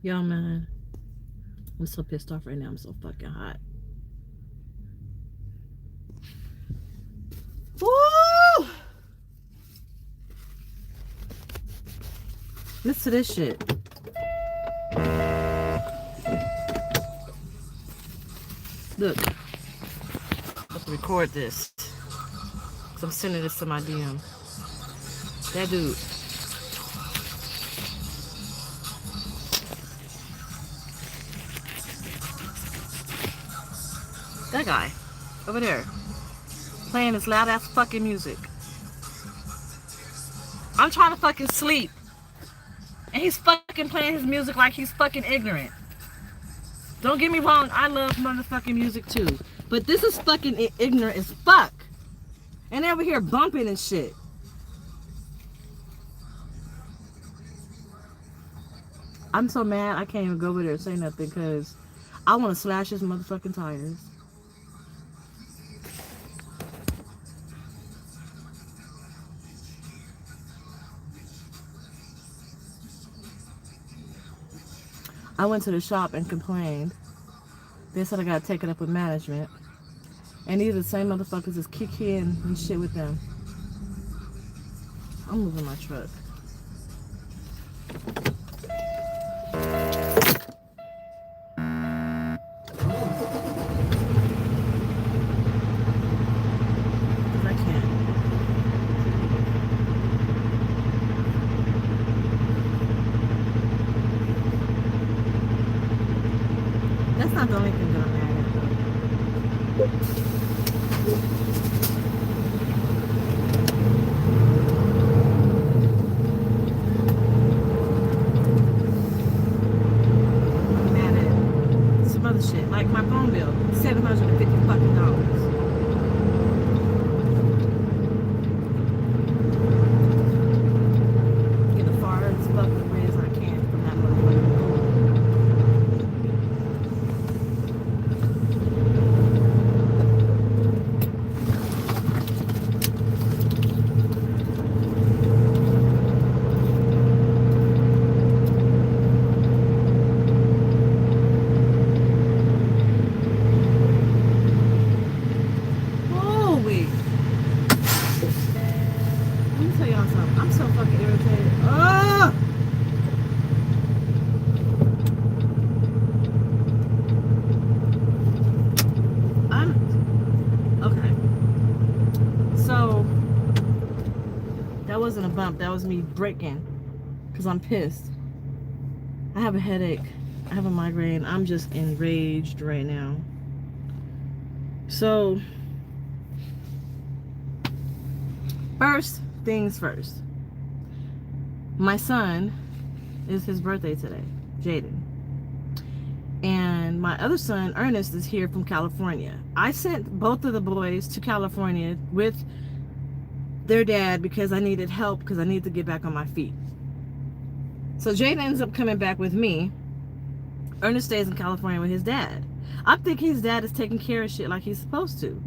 Yo, man, I'm so pissed off right now. I'm so fucking hot. Woo! Listen to this shit. Look, let's record this. So I'm sending this to my DM. That dude. That guy. Over there. Playing this loud ass fucking music. I'm trying to fucking sleep. And he's fucking playing his music like he's fucking ignorant. Don't get me wrong, I love motherfucking music too. But this is fucking ignorant as fuck. And they're over here bumping and shit. I'm so mad I can't even go over there and say nothing because I want to slash his motherfucking tires. I went to the shop and complained. They said I gotta take it up with management. And these are the same motherfuckers as Kiki and shit with them. I'm moving my truck. I can't. That's not the only thing that I'm mad at though. I'm mad at some other shit. Like my phone bill, $750 fucking dollars. Get the farthest fucking away as I can from that motherfucker. I'm so fucking irritated. Oh! Okay. So that wasn't a bump. That was me breaking because I'm pissed. I have a headache. I have a migraine. I'm just enraged right now. So first things first. My son, is his birthday today, Jaden. And my other son, Ernest, is here from California. I sent both of the boys to California with their dad because I needed help because I need to get back on my feet. So Jaden ends up coming back with me. Ernest stays in California with his dad. I think his dad is taking care of shit like he's supposed to.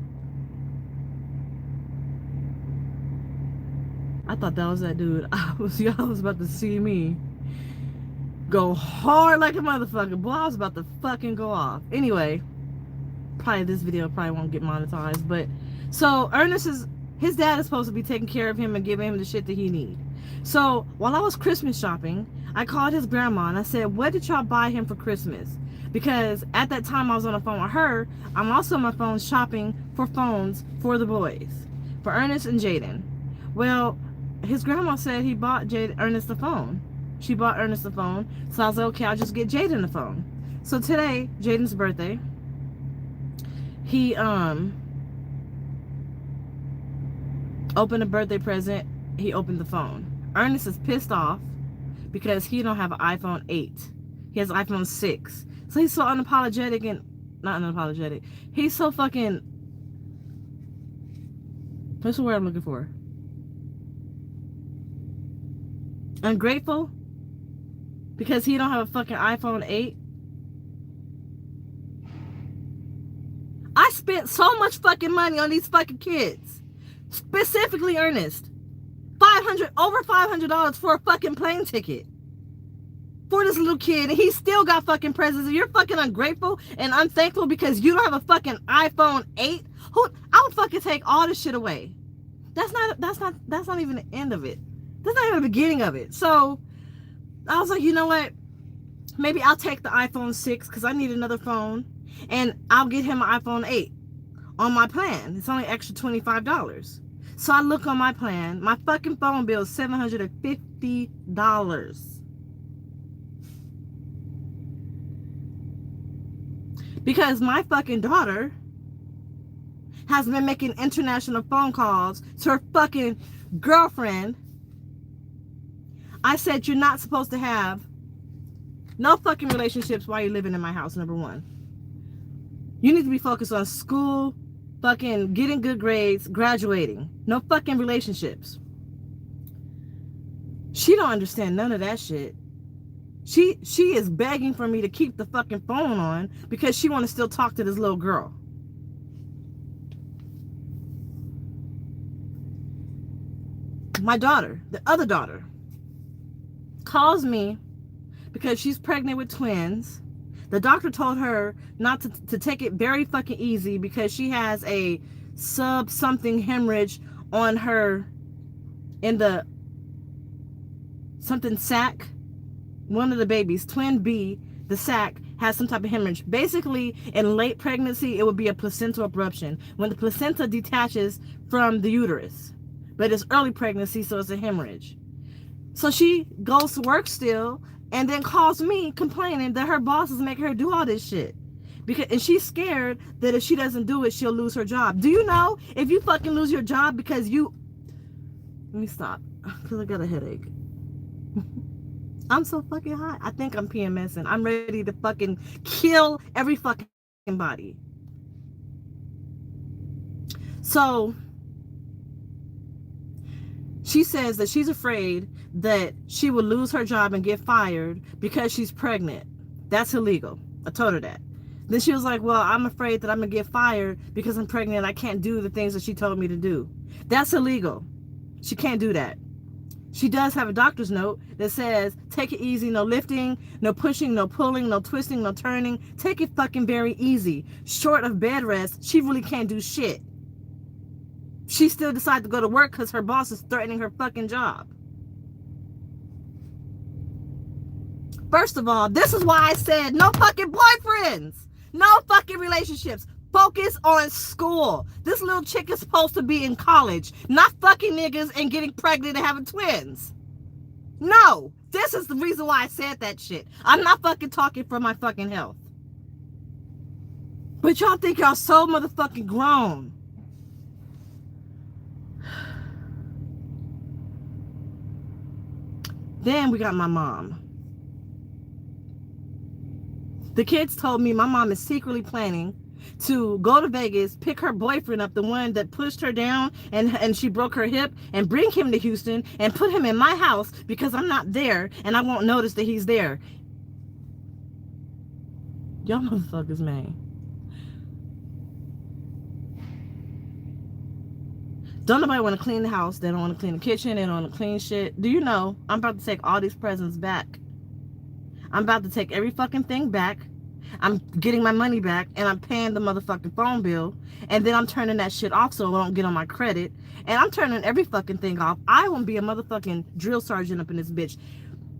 I thought that was that dude. Y'all was about to see me go hard like a motherfucker. Boy, I was about to fucking go off. Anyway, probably this video probably won't get monetized. But so Ernest his dad is supposed to be taking care of him and giving him the shit that he needs. So while I was Christmas shopping, I called his grandma and I said, what did y'all buy him for Christmas? Because at that time I was on the phone with her. I'm also on my phone shopping for phones for the boys, for Ernest and Jaden. Well, his grandma said he bought Ernest the phone. She bought Ernest the phone. So I was like, okay, I'll just get Jaden the phone. So today, Jaden's birthday, he opened a birthday present. He opened the phone. Ernest is pissed off because he don't have an iPhone 8. He has an iPhone 6. So he's so unapologetic and not unapologetic. He's so fucking, what's the word I'm looking for? Ungrateful because he don't have a fucking iPhone 8. I spent so much fucking money on these fucking kids, specifically Ernest. over $500 for a fucking plane ticket. for this little kid, and he still got fucking presents, and you're fucking ungrateful and unthankful because you don't have a fucking iPhone 8. I would fucking take all this shit away. That's not even the end of it. That's not even the beginning of it. So I was like, you know what? Maybe I'll take the iPhone 6 because I need another phone, and I'll get him an iPhone 8 on my plan. It's only extra $25. So I look on my plan. My fucking phone bill is $750. Because my fucking daughter has been making international phone calls to her fucking girlfriend. I said, you're not supposed to have no fucking relationships while you're living in my house, number one. You need to be focused on school, fucking getting good grades, graduating. No fucking relationships. She don't understand none of that shit. She is begging for me to keep the fucking phone on because she want to still talk to this little girl. My daughter, the other daughter, calls me because she's pregnant with twins. The doctor told her not to take it very fucking easy because she has a something hemorrhage on her in the something sac. One of the babies, twin B, the sac, has some type of hemorrhage. Basically, in late pregnancy, it would be a placental abruption when the placenta detaches from the uterus. But it's early pregnancy, so it's a hemorrhage. So she goes to work still and then calls me complaining that her boss is making her do all this shit. And she's scared that if she doesn't do it, she'll lose her job. Do you know if you fucking lose your job because you... Let me stop, because I got a headache. I'm so fucking hot. I think I'm PMSing. I'm ready to fucking kill every fucking body. So she says that she's afraid that she will lose her job and get fired because she's pregnant. That's illegal. I told her that. Then she was like, well, I'm afraid that I'm gonna get fired because I'm pregnant and I can't do the things that she told me to do. That's illegal. She can't do that. She does have a doctor's note that says, take it easy, no lifting, no pushing, no pulling, no twisting, no turning. Take it fucking very easy. Short of bed rest, she really can't do shit. She still decided to go to work because her boss is threatening her fucking job. First of all, this is why I said no fucking boyfriends. No fucking relationships. Focus on school. This little chick is supposed to be in college, not fucking niggas and getting pregnant and having twins. No, this is the reason why I said that shit. I'm not fucking talking for my fucking health. But y'all think y'all so motherfucking grown. Then we got my mom. The kids told me my mom is secretly planning to go to Vegas, pick her boyfriend up, the one that pushed her down and she broke her hip, and bring him to Houston and put him in my house because I'm not there and I won't notice that he's there. Y'all motherfuckers, man. Don't nobody want to clean the house. They don't want to clean the kitchen. They don't want to clean shit. Do you know I'm about to take all these presents back? I'm about to take every fucking thing back. I'm getting my money back, and I'm paying the motherfucking phone bill, and then I'm turning that shit off so I don't get on my credit, and I'm turning every fucking thing off. I won't be a motherfucking drill sergeant up in this bitch.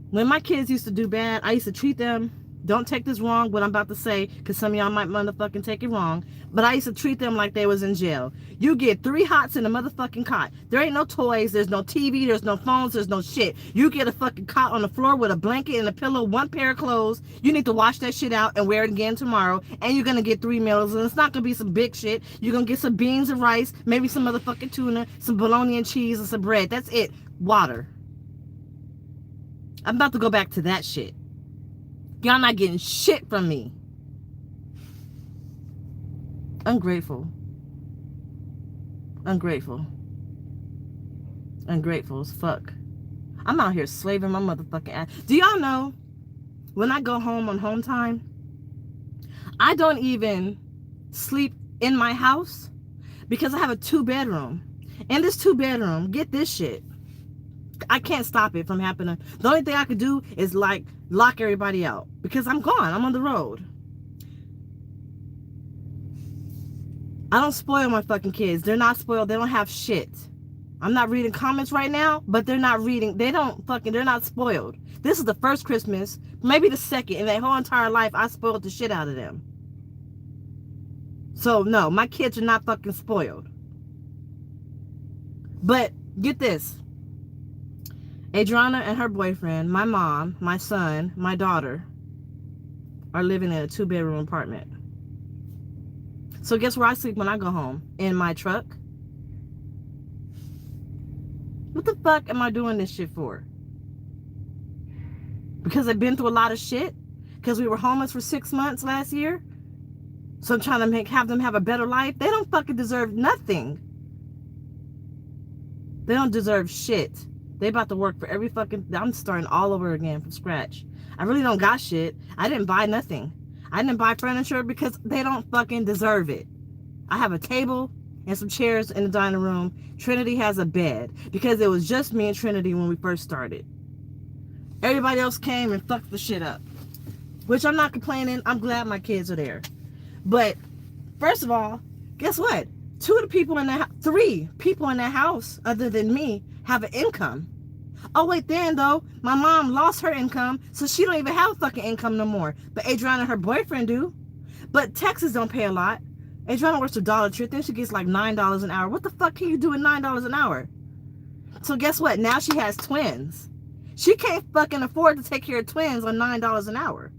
When my kids used to do bad, I used to treat them, don't take this wrong, what I'm about to say, because some of y'all might motherfucking take it wrong, but I used to treat them like they was in jail. You get 3 hots in a motherfucking cot. There ain't no toys, there's no TV, there's no phones, there's no shit. You get a fucking cot on the floor with a blanket and a pillow, 1 pair of clothes. You need to wash that shit out and wear it again tomorrow, and you're gonna get 3 meals, and it's not gonna be some big shit. You're gonna get some beans and rice, maybe some motherfucking tuna, some bologna and cheese, and some bread. That's it. Water. I'm about to go back to that shit. Y'all not getting shit from me. Ungrateful. Ungrateful. Ungrateful as fuck. I'm out here slaving my motherfucking ass. Do y'all know when I go home on home time, I don't even sleep in my house because I have a 2-bedroom. In this 2-bedroom, get this shit, I can't stop it from happening. The only thing I could do is like lock everybody out because I'm gone. I'm on the road. I don't spoil my fucking kids. They're not spoiled. They don't have shit. I'm not reading comments right now, but they're not reading. They're not spoiled. This is the first Christmas, maybe the second, in their whole entire life, I spoiled the shit out of them. So, no, my kids are not fucking spoiled. But, get this. Adriana and her boyfriend, my mom, my son, my daughter, are living in a 2-bedroom apartment. So guess where I sleep when I go home? In my truck. What the fuck am I doing this shit for? Because I've been through a lot of shit? Because we were homeless for 6 months last year? So I'm trying to have them have a better life? They don't fucking deserve nothing. They don't deserve shit. They about to work for every fucking... I'm starting all over again from scratch. I really don't got shit. I didn't buy nothing. I didn't buy furniture because they don't fucking deserve it. I have a table and some chairs in the dining room. Trinity has a bed because it was just me and Trinity when we first started. Everybody else came and fucked the shit up. Which I'm not complaining. I'm glad my kids are there. But first of all, guess what? 3 people in that house other than me have an income. Oh, wait, then, though, my mom lost her income, so she don't even have fucking income no more. But Adriana and her boyfriend do. But Texas don't pay a lot. Adriana works for Dollar Tree. I think she gets like $9 an hour. What the fuck can you do with $9 an hour? So guess what? Now she has twins. She can't fucking afford to take care of twins on $9 an hour.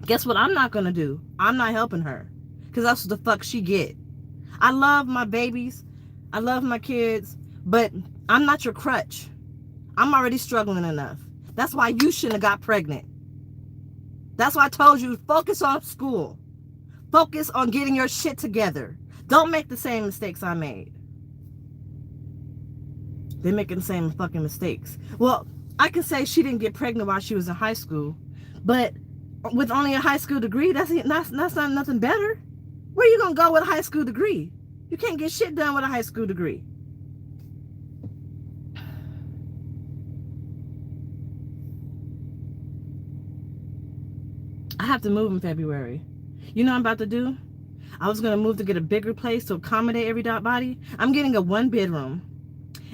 Guess what I'm not going to do? I'm not helping her. Because that's what the fuck she get. I love my babies. I love my kids. But... I'm not your crutch. I'm already struggling enough. That's why you shouldn't have got pregnant. That's why I told you, focus on school. Focus on getting your shit together. Don't make the same mistakes I made. They're making the same fucking mistakes. Well, I can say she didn't get pregnant while she was in high school, but with only a high school degree, that's not nothing better. Where are you gonna go with a high school degree? You can't get shit done with a high school degree. I have to move in February. You know what I'm about to do? I was going to move to get a bigger place to accommodate everybody. I'm getting a 1-bedroom.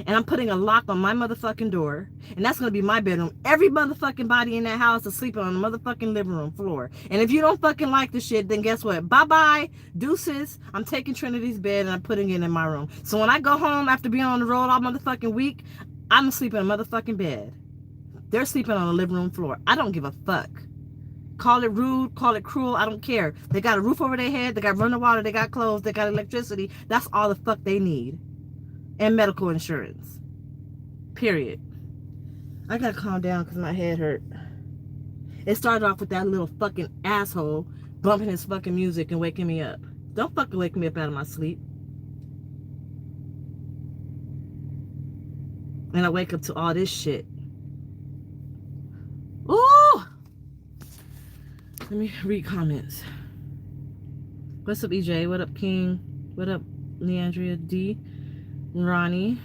And I'm putting a lock on my motherfucking door. And that's going to be my bedroom. Every motherfucking body in that house is sleeping on the motherfucking living room floor. And if you don't fucking like the shit, then guess what? Bye-bye. Deuces. I'm taking Trinity's bed and I'm putting it in my room. So when I go home after being on the road all motherfucking week, I'm sleeping in a motherfucking bed. They're sleeping on the living room floor. I don't give a fuck. Call it rude, call it cruel, I don't care. They got a roof over their head, they got running water, they got clothes, they got electricity. That's all the fuck they need. And medical insurance. Period. I gotta calm down because my head hurt. It started off with that little fucking asshole bumping his fucking music and waking me up. Don't fucking wake me up out of my sleep. And I wake up to all this shit. Ooh! Let me read comments. What's up, EJ? What up, King? What up, Leandria D? Ronnie.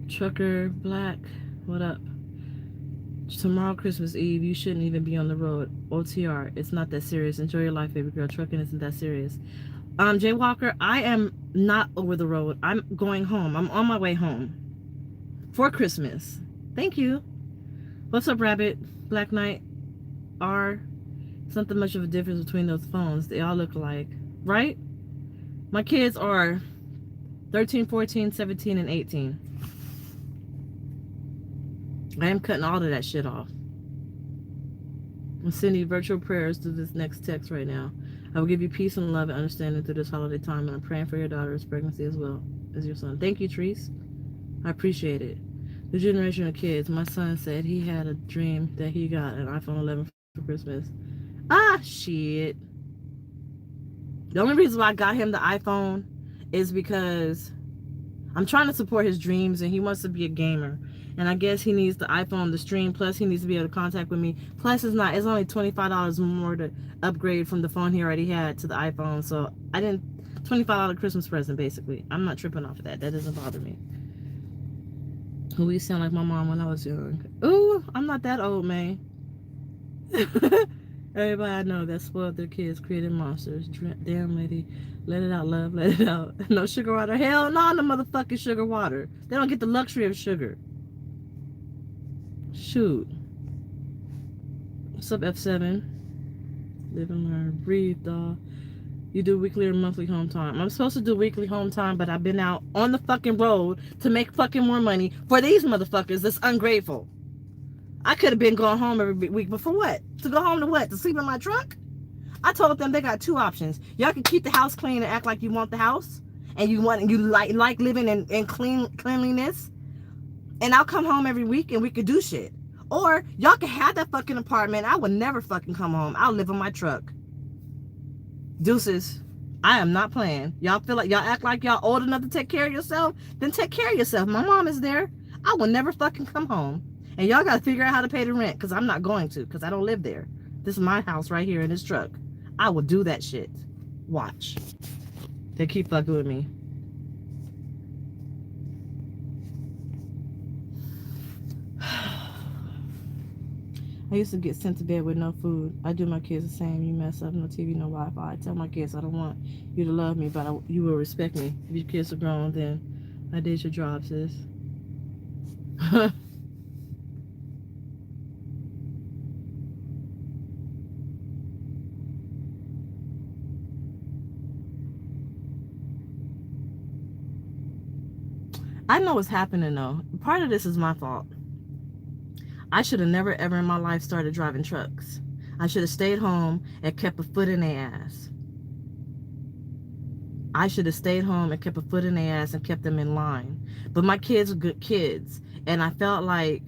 Trucker Black. What up? Tomorrow, Christmas Eve. You shouldn't even be on the road. OTR. It's not that serious. Enjoy your life, baby girl. Trucking isn't that serious. Jay Walker, I am not over the road. I'm going home. I'm on my way home. For Christmas. Thank you. What's up, Rabbit? Black Knight R. Something much of a difference between those phones. They all look alike. Right? My kids are 13, 14, 17, and 18. I am cutting all of that shit off. I'm sending you virtual prayers to this next text right now. I will give you peace and love and understanding through this holiday time, and I'm praying for your daughter's pregnancy as well as your son. Thank you, Treese. I appreciate it. The generation of kids. My son said he had a dream that he got an iPhone 11 for Christmas. Ah, shit. The only reason why I got him the iPhone is because I'm trying to support his dreams, and he wants to be a gamer. And I guess he needs the iPhone to stream, plus he needs to be able to contact with me. Plus it's only $25 more to upgrade from the phone he already had to the iPhone. So I didn't $25 Christmas present, basically. I'm not tripping off of that. That doesn't bother me. We sound like my mom when I was young. Ooh, I'm not that old, man. Everybody I know that spoiled their kids, created monsters. Damn lady, let it out, love, let it out. No sugar water. Hell no, the motherfucking sugar water. They don't get the luxury of sugar. Shoot. What's up, F7? Live and learn. Breathe, dog. You do weekly or monthly home time. I'm supposed to do weekly home time, but I've been out on the fucking road to make fucking more money for these motherfuckers that's ungrateful. I could have been going home every week, but for what? To go home to what? To sleep in my truck? I told them they got two options. Y'all can keep the house clean and act like you want the house, and you like living in cleanliness, and I'll come home every week and we could do shit. Or y'all can have that fucking apartment. I would never fucking come home. I'll live in my truck. Deuces. I am not playing. Y'all feel like y'all act like y'all old enough to take care of yourself? Then take care of yourself. My mom is there. I will never fucking come home. And y'all got to figure out how to pay the rent, because I'm not going to, because I don't live there. This is my house right here in this truck. I will do that shit. Watch. They keep fucking with me. I used to get sent to bed with no food. I do my kids the same. You mess up, no TV, no Wi-Fi. I tell my kids I don't want you to love me, but you will respect me. If your kids are grown, then I did your job, sis. I know what's happening though. Part of this is my fault. I should have never ever in my life started driving trucks. I should have stayed home and kept a foot in their ass. I should have stayed home and kept a foot in their ass and kept them in line. But my kids are good kids, and I felt like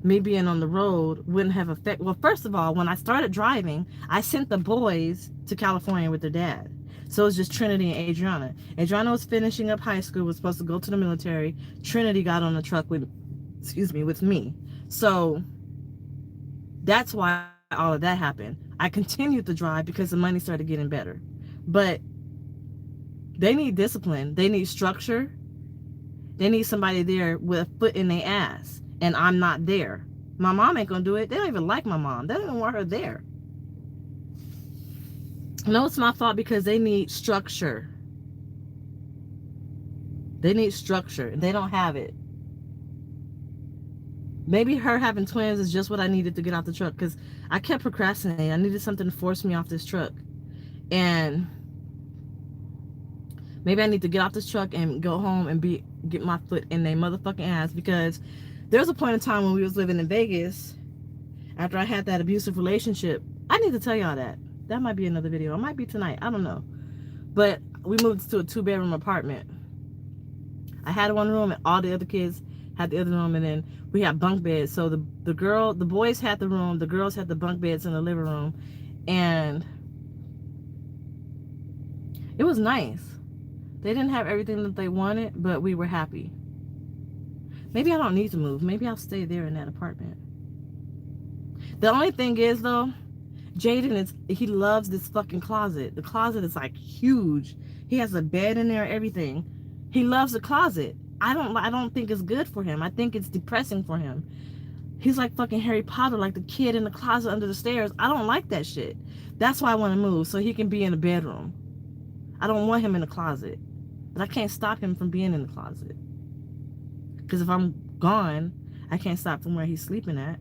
me being on the road wouldn't have affected. Well, first of all, when I started driving, I sent the boys to California with their dad. So it was just Trinity and Adriana. Adriana was finishing up high school, was supposed to go to the military. Trinity got on the truck with me. So that's why all of that happened. I continued to drive because the money started getting better. But they need discipline. They need structure. They need somebody there with a foot in their ass. And I'm not there. My mom ain't gonna do it. They don't even like my mom. They don't even want her there. No, it's my fault because they need structure. They need structure. And they don't have it. Maybe her having twins is just what I needed to get out the truck, because I kept procrastinating. I needed something to force me off this truck. And maybe I need to get off this truck and go home and get my foot in their motherfucking ass, because there's a point in time when we was living in Vegas, after I had that abusive relationship. I need to tell y'all that. That might be another video. It might be tonight. I don't know. But we moved to a 2-bedroom apartment. I had one room and all the other kids had the other room, and then we had bunk beds. So the boys had the room, the girls had the bunk beds in the living room, and it was nice. They didn't have everything that they wanted, but we were happy. Maybe I don't need to move. Maybe I'll stay there in that apartment. The only thing is though, Jaden he loves this fucking closet. The closet is like huge. He has a bed in there, everything. He loves the closet. I don't think it's good for him. I think it's depressing for him. He's like fucking Harry Potter, like the kid in the closet under the stairs. I don't like that shit. That's why I want to move, so he can be in the bedroom. I don't want him in the closet. But I can't stop him from being in the closet. Because if I'm gone, I can't stop from where he's sleeping at.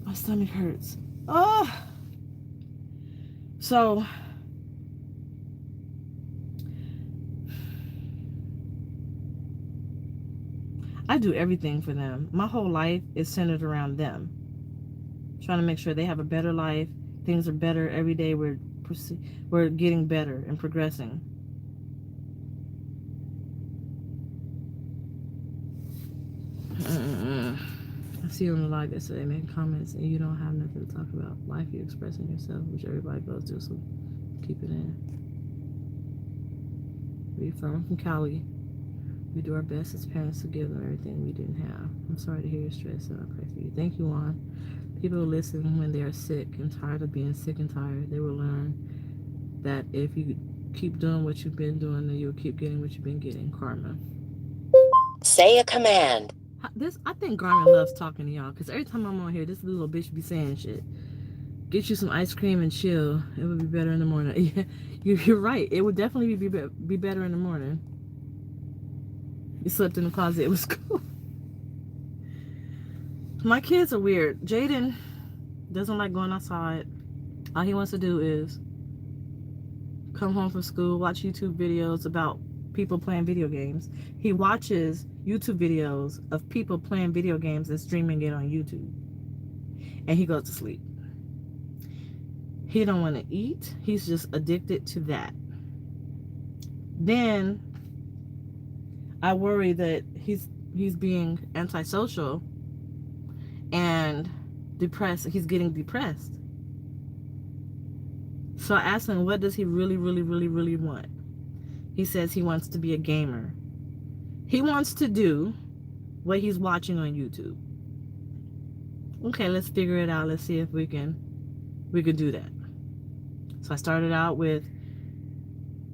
My stomach hurts. Oh! So I do everything for them. My whole life is centered around them. Trying to make sure they have a better life. Things are better every day. We're getting better and progressing. I see you on the live yesterday making comments and you don't have nothing to talk about. Life you expressing yourself, which everybody goes through, so keep it in. We're from Cali. We do our best as parents to give them everything we didn't have. I'm sorry to hear your stress, and I pray for you. Thank you, Juan. People will listen when they are sick and tired of being sick and tired. They will learn that if you Keep doing what you've been doing, and you'll keep getting what you've been getting. Karma. Say a command. I think Garmin loves talking to y'all, because every time I'm on here, this little bitch be saying shit. Get you some ice cream and chill. It would be better in the morning. Yeah, you're right. It would definitely be better in the morning. You slept in the closet. It was cool. My kids are weird. Jaden doesn't like going outside. All he wants to do is come home from school, watch YouTube videos about people playing video games. He watches YouTube videos of people playing video games and streaming it on YouTube. And he goes to sleep. He don't want to eat. He's just addicted to that. Then I worry that he's being antisocial and depressed. He's getting depressed. So I asked him, what does he really, really, really, really want? He says he wants to be a gamer. He wants to do what he's watching on YouTube. Okay, let's figure it out. Let's see if we could do that. So I started out with,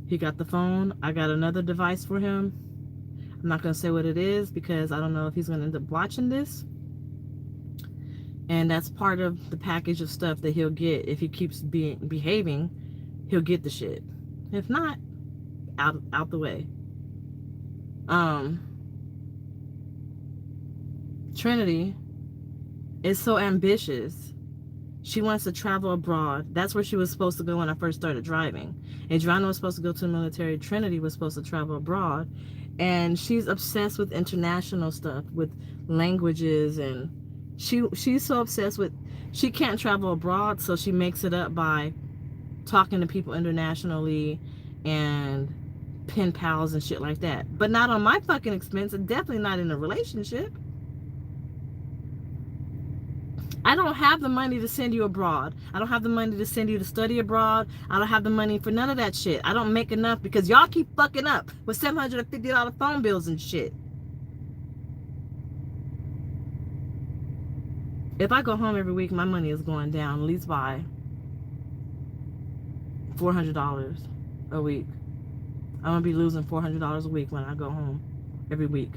he got the phone. I got another device for him. I'm not going to say what it is because I don't know if he's going to end up watching this. And that's part of the package of stuff that he'll get. If he keeps behaving, he'll get the shit. If not, out the way. Trinity is so ambitious. She wants to travel abroad. That's where she was supposed to go when I first started driving. Adriana was supposed to go to the military. Trinity was supposed to travel abroad. And she's obsessed with international stuff, with languages, and she's so obsessed with, she can't travel abroad, so she makes it up by talking to people internationally and pen pals and shit like that. But not on my fucking expense, and definitely not in a relationship. I don't have the money to send you abroad. I don't have the money to send you to study abroad. I don't have the money for none of that shit. I don't make enough because y'all keep fucking up with $750 phone bills and shit. If I go home every week, my money is going down at least by $400 a week. I'm going to be losing $400 a week when I go home every week.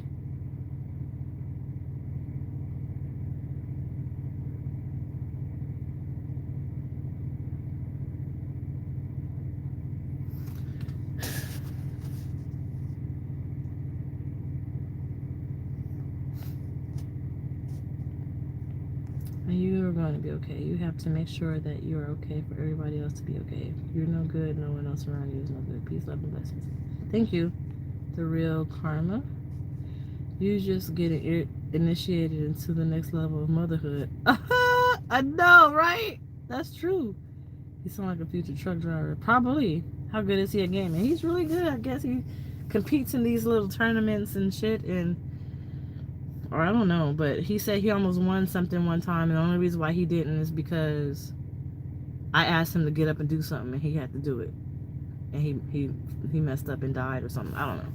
You are going to be okay. You have to make sure that you are okay for everybody else to be okay. If you're no good, no one else around you is no good. Peace, love, and blessings. Thank you. The real karma. You just get initiated into the next level of motherhood. I know, right? That's true. You sound like a future truck driver. Probably. How good is he at gaming? He's really good. I guess he competes in these little tournaments and shit, and or I don't know, but he said he almost won something one time, and the only reason why he didn't is because I asked him to get up and do something, and he had to do it, and he messed up and died or something. I don't know.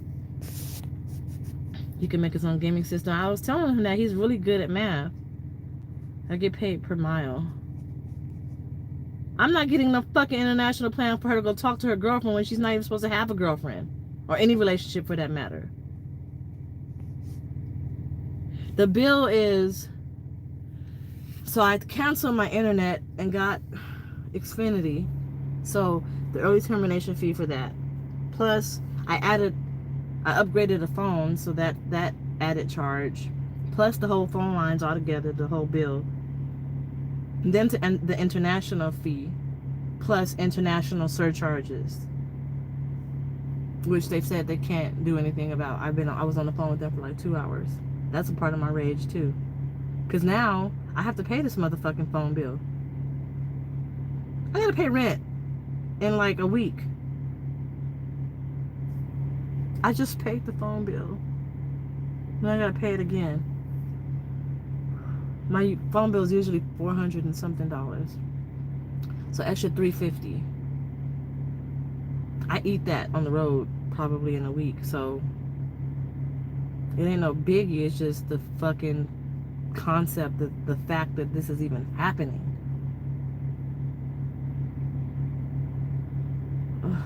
He can make his own gaming system. I was telling him that he's really good at math. I get paid per mile. I'm not getting no fucking international plan for her to go talk to her girlfriend when she's not even supposed to have a girlfriend, or any relationship for that matter. The bill is, so I canceled my internet and got Xfinity, so the early termination fee for that. Plus, I upgraded the phone, so that added charge. Plus the whole phone lines altogether, the whole bill. And then the international fee, plus international surcharges, which they've said they can't do anything about. I was on the phone with them for like 2 hours. That's a part of my rage too, because now I have to pay this motherfucking phone bill. I gotta pay rent in like a week. I just paid the phone bill, and I gotta pay it again. My phone bill is usually $400 and something, so extra $350. I eat that on the road probably in a week, so it ain't no biggie. It's just the fucking concept, the fact that this is even happening. Ugh.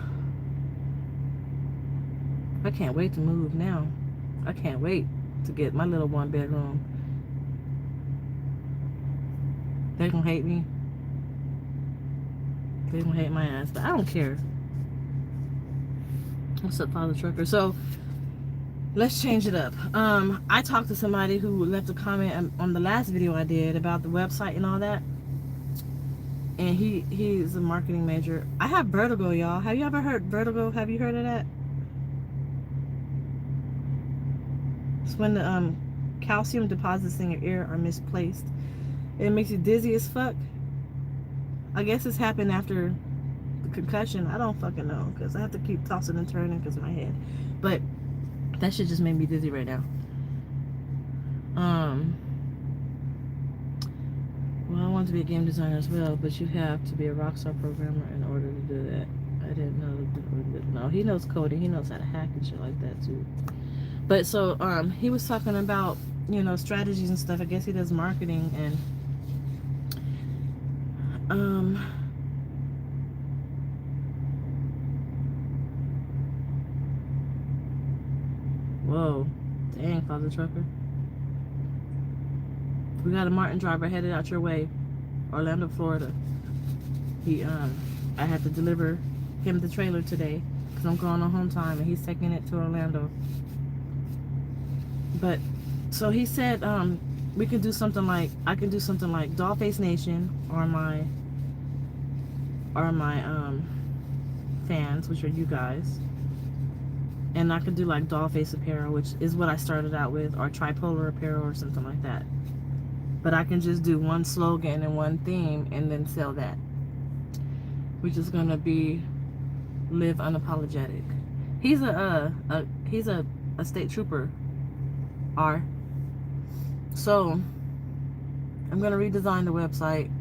I can't wait to move now. I can't wait to get my little 1-bedroom. They gonna hate me. They gonna hate my ass, but I don't care. What's up, Father Trucker? So let's change it up. I talked to somebody who left a comment on the last video I did about the website and all that. And he's a marketing major. I have vertigo, y'all. Have you ever heard vertigo? Have you heard of that? It's when the calcium deposits in your ear are misplaced. It makes you dizzy as fuck. I guess it's happened after the concussion. I don't fucking know, because I have to keep tossing and turning because of my head. But that shit just made me dizzy right now. Well, I want to be a game designer as well, but you have to be a rockstar programmer in order to do that. I didn't know. No, he knows coding. He knows how to hack and shit like that too. But so he was talking about, you know, strategies and stuff. I guess he does marketing, and whoa, dang, Father Trucker. We got a Martin driver headed out your way, Orlando, Florida. I had to deliver him the trailer today because I'm going on home time, and he's taking it to Orlando. But so he said we could do something like, I can do something like DollFace.Nation or my fans, which are you guys, and I could do like DollFace apparel, which is what I started out with, or tripolar apparel or something like that. But I can just do one slogan and one theme and then sell that, which is gonna be live unapologetic. He's a state trooper. So I'm gonna redesign the website.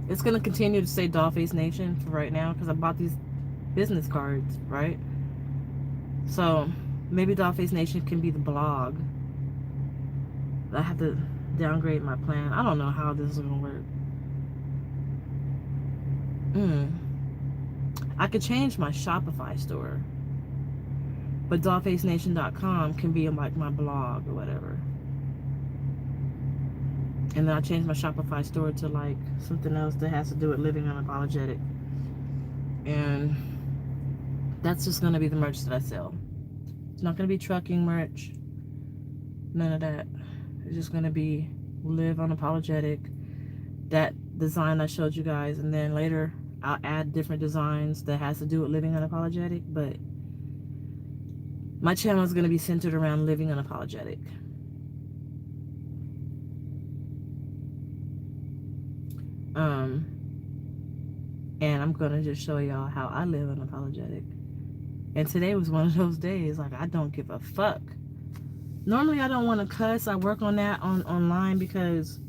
It's gonna continue to say DollFace.Nation for right now because I bought these business cards, right? So maybe DollFace.Nation can be the blog. I have to downgrade my plan. I don't know how this is gonna work. I could change my Shopify store, but DollFaceNation.com can be like my blog or whatever. And then I changed my Shopify store to like something else that has to do with living unapologetic. And that's just gonna be the merch that I sell. It's not gonna be trucking merch. None of that. It's just gonna be live unapologetic. That design I showed you guys, and then later I'll add different designs that has to do with living unapologetic. But my channel is gonna be centered around living unapologetic. And I'm gonna just show y'all how I live unapologetic. And today was one of those days, like, I don't give a fuck. Normally I don't want to cuss. I work on that online because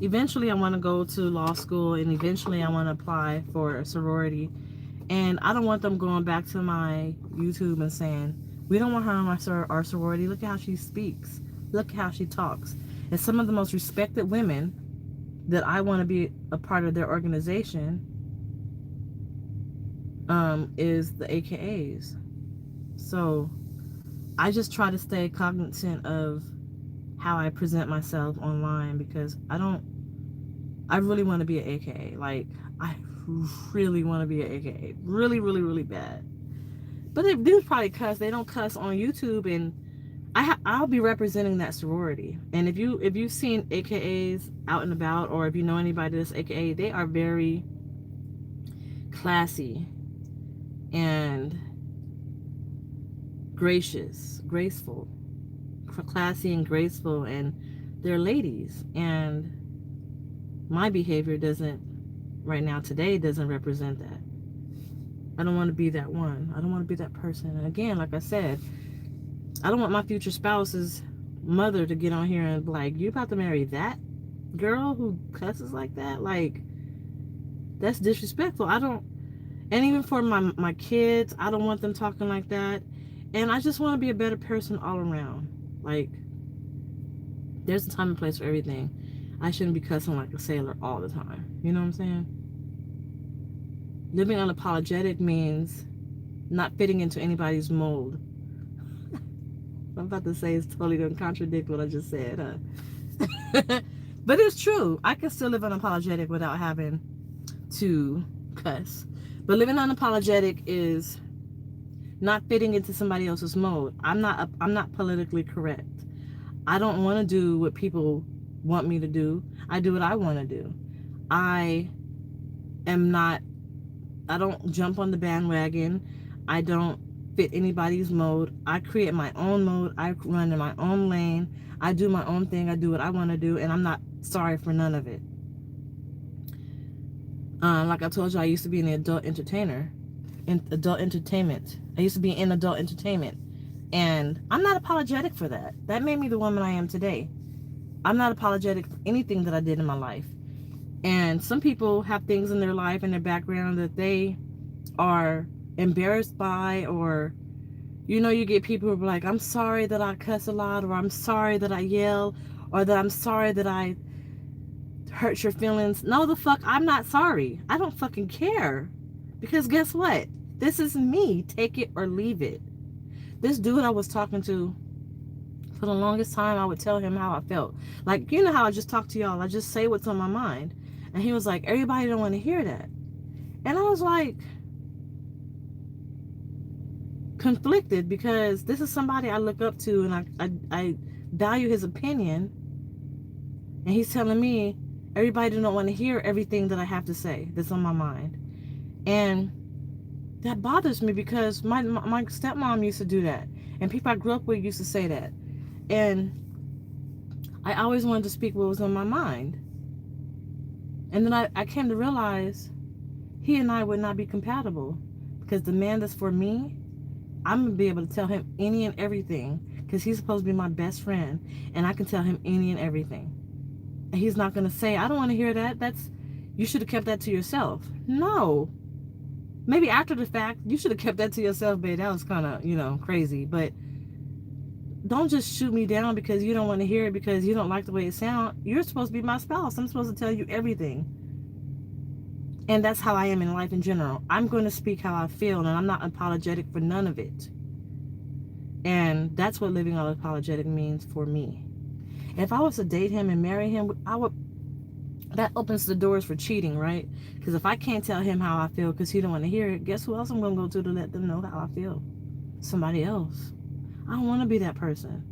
eventually I want to go to law school, and eventually I want to apply for a sorority. And I don't want them going back to my YouTube and saying, we don't want her on our sorority. Look at how she speaks. Look at how she talks. And some of the most respected women that I want to be a part of their organization is the AKAs. So I just try to stay cognizant of how I present myself online, because I really want to be an AKA. Like, I really want to be an AKA. Really, really, really bad. But they do probably cuss. They don't cuss on YouTube, and I'll be representing that sorority. And if you've seen AKAs out and about, or if you know anybody that's AKA, they are very classy and graceful, classy and graceful, and they're ladies. And my behavior right now today doesn't represent that. I don't want to be that one. I don't want to be that person. And again, like I said, I don't want my future spouse's mother to get on here and be like, you about to marry that girl who cusses like that? Like, that's disrespectful. And even for my kids, I don't want them talking like that. And I just want to be a better person all around. Like, there's a time and place for everything. I shouldn't be cussing like a sailor all the time. You know what I'm saying? Living unapologetic means not fitting into anybody's mold. I'm about to say is totally going to contradict what I just said, huh? But it's true. I can still live unapologetic without having to cuss. But living unapologetic is not fitting into somebody else's mode. I'm not politically correct. I don't want to do what people want me to do. I do what I want to do. I don't jump on the bandwagon. I don't fit anybody's mode. I create my own mode. I run in my own lane. I do my own thing. I do what I want to do, and I'm not sorry for none of it. Like I told you, I used to be an adult entertainer, in adult entertainment. I used to be in adult entertainment, and I'm not apologetic for that. That made me the woman I am today. I'm not apologetic for anything that I did in my life. And some people have things in their life and their background that they are embarrassed by, or you get people who are like, I'm sorry that I cuss a lot, or I'm sorry that I yell, or that I'm sorry that I hurt your feelings. No, the fuck, I'm not sorry. I don't fucking care. Because guess what? This is me. Take it or leave it. This dude I was talking to, for the longest time, I would tell him how I felt. Like, you know how I just talk to y'all. I just say what's on my mind. And he was like, everybody don't want to hear that. And I was like, conflicted, because this is somebody I look up to, and I value his opinion. And he's telling me everybody don't want to hear everything that I have to say that's on my mind. And that bothers me, because my stepmom used to do that, and people I grew up with used to say that. And I always wanted to speak what was on my mind. And then I came to realize he and I would not be compatible, because the man that's for me, I'm going to be able to tell him any and everything, because he's supposed to be my best friend, and I can tell him any and everything. And he's not going to say, I don't want to hear that. You should have kept that to yourself. No. Maybe after the fact, you should have kept that to yourself, babe. That was kind of, crazy. But don't just shoot me down because you don't want to hear it, because you don't like the way it sounds. You're supposed to be my spouse. I'm supposed to tell you everything. And that's how I am in life in general. I'm going to speak how I feel, and I'm not apologetic for none of it. And that's what living unapologetic means for me. If I was to date him and marry him, that opens the doors for cheating, right? Because if I can't tell him how I feel because he don't want to hear it, guess who else I'm going to go to let them know how I feel? Somebody else. I don't want to be that person.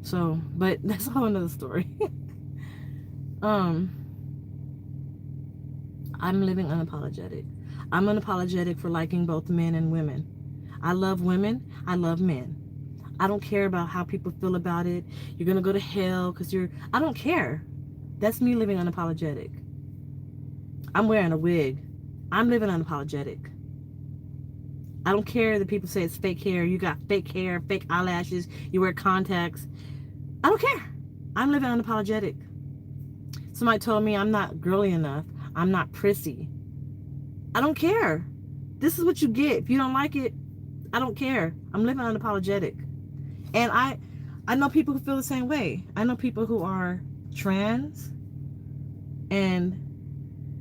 So, but that's a whole another story. I'm living unapologetic. I'm unapologetic for liking both men and women. I love women. I love men. I don't care about how people feel about it. You're going to go to hell because I don't care. That's me living unapologetic. I'm wearing a wig. I'm living unapologetic. I don't care that people say it's fake hair. You got fake hair, fake eyelashes. You wear contacts. I don't care. I'm living unapologetic. Somebody told me I'm not girly enough. I'm not prissy. I don't care. This is what you get. If you don't like it, I don't care. I'm living unapologetic. And I know people who feel the same way. I know people who are trans, and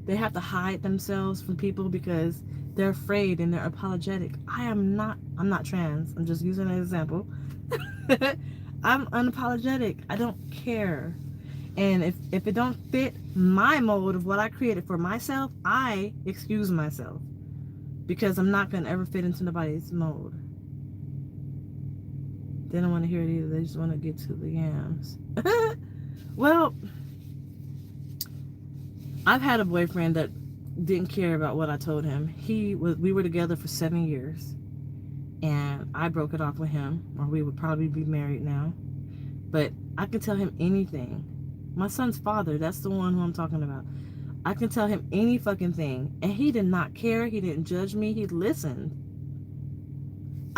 they have to hide themselves from people because they're afraid and they're apologetic. I'm not trans. I'm just using an example. I'm unapologetic. I don't care. And if it don't fit my mode of what I created for myself, I excuse myself, because I'm not going to ever fit into nobody's mode. They don't want to hear it either. They just want to get to the yams. Well, I've had a boyfriend that didn't care about what I told him. We were together for 7 years, and I broke it off with him, or we would probably be married now. But I can tell him anything. My son's father, that's the one who I'm talking about. I can tell him any fucking thing, and he did not care. He didn't judge me. He listened.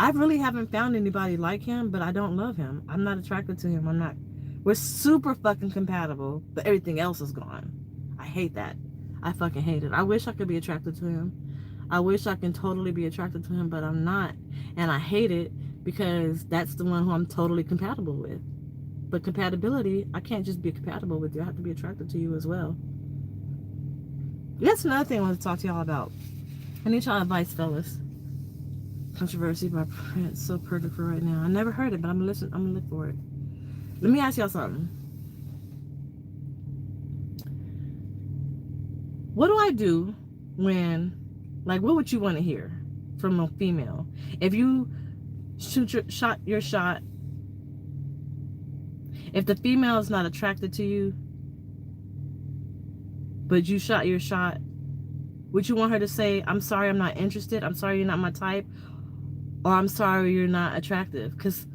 I really haven't found anybody like him, but I don't love him. I'm not attracted to him. We're super fucking compatible, but everything else is gone. I hate that. I fucking hate it. I wish I could be attracted to him. I wish I can totally be attracted to him, but I'm not. And I hate it because that's the one who I'm totally compatible with. But compatibility, I can't just be compatible with you. I have to be attracted to you as well. That's another thing I want to talk to y'all about. I need y'all advice, fellas. Controversy by Prince. So perfect for right now. I never heard it, but I'm gonna listen. I'm gonna look for it. Let me ask y'all something. What do I do when, like, what would you want to hear from a female? If you shot your shot, if the female is not attracted to you, but you shot your shot, would you want her to say, I'm sorry, I'm not interested, I'm sorry, you're not my type, or I'm sorry, you're not attractive? Because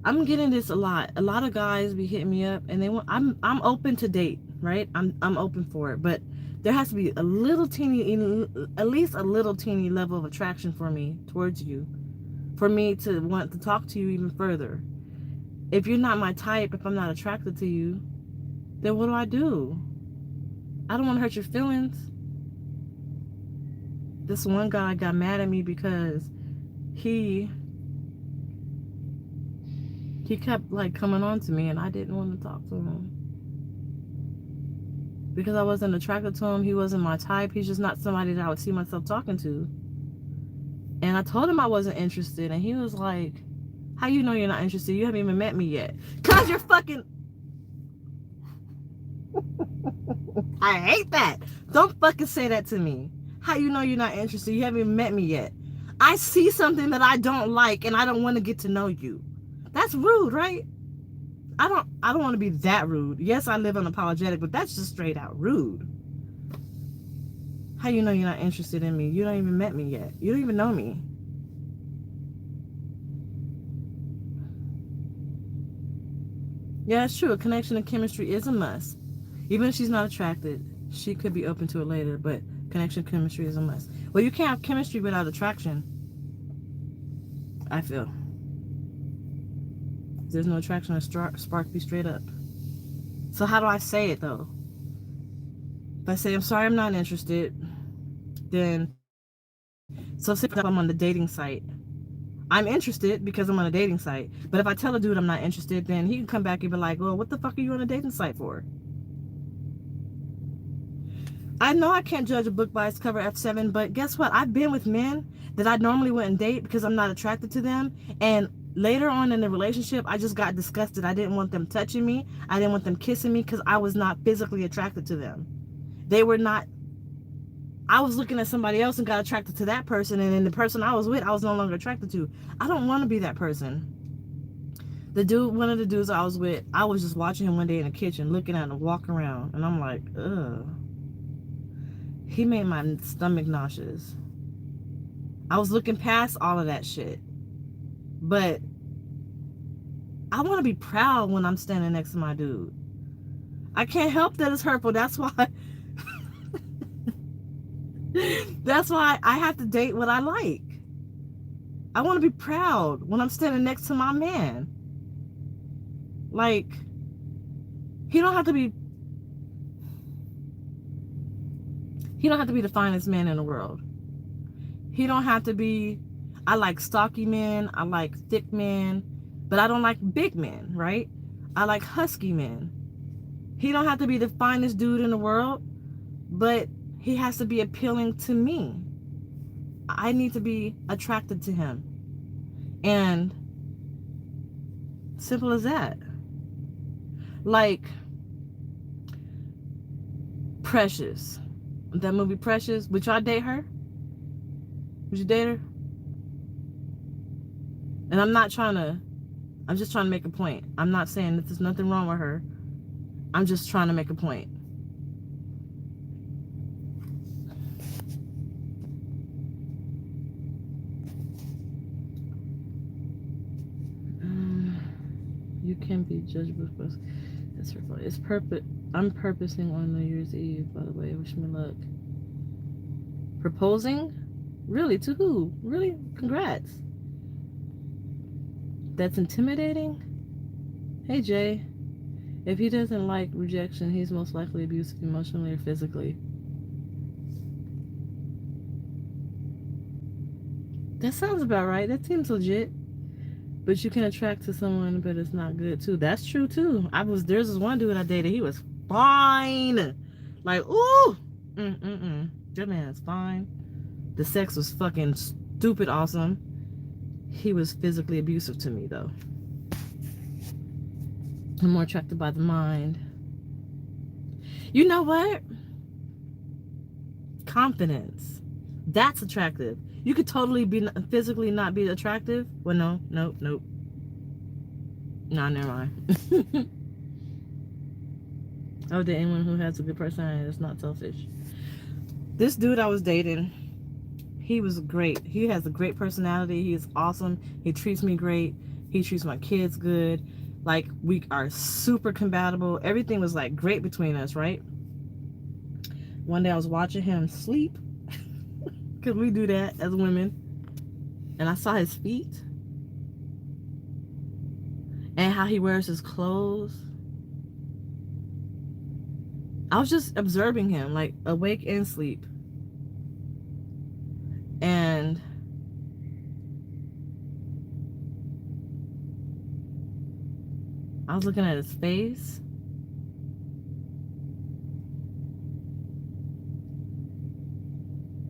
I'm getting this a lot. A lot of guys be hitting me up, and they want. I'm open to date, right? I'm open for it, but there has to be a little teeny, at least a little teeny level of attraction for me towards you, for me to want to talk to you even further. If you're not my type, if I'm not attracted to you, then what do? I don't want to hurt your feelings. This one guy got mad at me because he kept like coming on to me, and I didn't want to talk to him because I wasn't attracted to him. He wasn't my type. He's just not somebody that I would see myself talking to. And I told him I wasn't interested, and he was like, how you know you're not interested? You haven't even met me yet. Cause you're fucking I hate that. Don't fucking say that to me. How you know you're not interested? You haven't even met me yet. I see something that I don't like, and I don't want to get to know you. That's rude, right? I don't want to be that rude. Yes, I live unapologetic, but that's just straight out rude. How you know you're not interested in me? You don't even met me yet. You don't even know me. Yeah, it's true. A connection and chemistry is a must. Even if she's not attracted, she could be open to it later, but connection chemistry is a must. Well, you can't have chemistry without attraction, I feel. There's no attraction, a spark be straight up. So how do I say it though? If I say, I'm sorry, I'm not interested, then, so say I'm on the dating site. I'm interested because I'm on a dating site. But if I tell a dude I'm not interested, then he can come back and be like, well, what the fuck are you on a dating site for? I know I can't judge a book by its cover, F7, but guess what? I've been with men that I normally wouldn't date because I'm not attracted to them. And later on in the relationship, I just got disgusted. I didn't want them touching me. I didn't want them kissing me because I was not physically attracted to them. They were not. I was looking at somebody else and got attracted to that person, and then the person I was with, I was no longer attracted to. I don't want to be that person. One of the dudes I was with, I was just watching him one day in the kitchen, looking at him walk around, and I'm like, ugh. He made my stomach nauseous. I was looking past all of that shit. But I want to be proud when I'm standing next to my dude. I can't help that it's hurtful. That's why that's why I have to date what I like. I want to be proud when I'm standing next to my man. Like, he don't have to be the finest man in the world. He don't have to be. I like stocky men, I like thick men, but I don't like big men, right? I like husky men. He don't have to be the finest dude in the world, but he has to be appealing to me. I need to be attracted to him. And simple as that. Like Precious. That movie Precious. Would y'all date her? Would you date her? And I'm just trying to make a point. I'm not saying that there's nothing wrong with her. I'm just trying to make a point. You can be judged with us. That's her fault. It's purpose. I'm purposing on New Year's Eve, by the way. Wish me luck. Proposing? Really? To who? Really? Congrats. That's intimidating? Hey, Jay. If he doesn't like rejection, he's most likely abusive emotionally or physically. That sounds about right. That seems legit. But you can attract to someone, but it's not good too. That's true too. There's this one dude I dated. He was fine. Like, ooh. That man is fine. The sex was fucking stupid awesome. He was physically abusive to me, though. I'm more attracted by the mind. You know what? Confidence. That's attractive. You could totally be physically not be attractive. Well, no. Nah, never mind. Oh, the anyone who has a good personality is not selfish. This dude I was dating, he was great. He has a great personality. He is awesome. He treats me great. He treats my kids good. Like, we are super compatible. Everything was like great between us, right? One day I was watching him sleep, because we do that as women, and I saw his feet and how he wears his clothes. I was just observing him, like, awake and sleep. And I was looking at his face.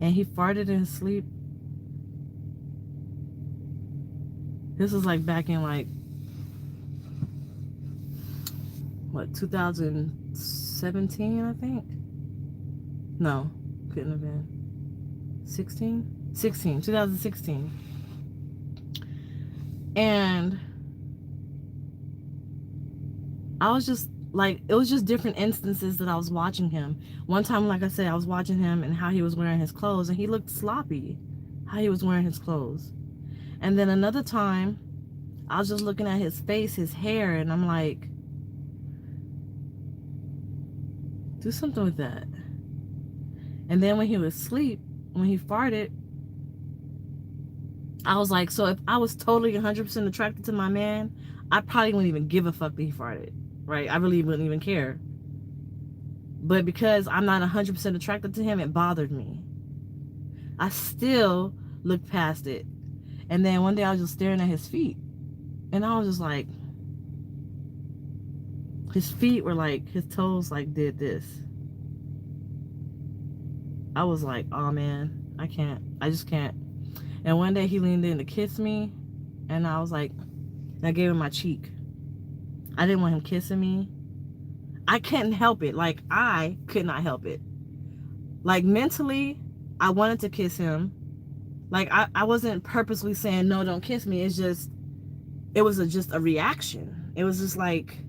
And he farted in his sleep. This was like back in like, what, 2017, I think? No, couldn't have been. 2016. And I was just like, it was just different instances that I was watching him. One time, like I said, I was watching him and how he was wearing his clothes, and he looked sloppy, how he was wearing his clothes. And then another time, I was just looking at his face, his hair, and I'm like, do something with that. And then when he was asleep, when he farted, I was like, so if I was totally 100% attracted to my man, I probably wouldn't even give a fuck that he farted, right? I really wouldn't even care. But because I'm not 100% attracted to him, it bothered me. I still looked past it. And then one day I was just staring at his feet. And I was just like, his feet were like, his toes like did this. I was like, oh man, I just can't. And one day he leaned in to kiss me, and I was like, and I gave him my cheek. I didn't want him kissing me. I couldn't help it. Like, I could not help it. Like, mentally, I wanted to kiss him. Like, I wasn't purposely saying, no, don't kiss me. It's just, it was just a reaction. It was just like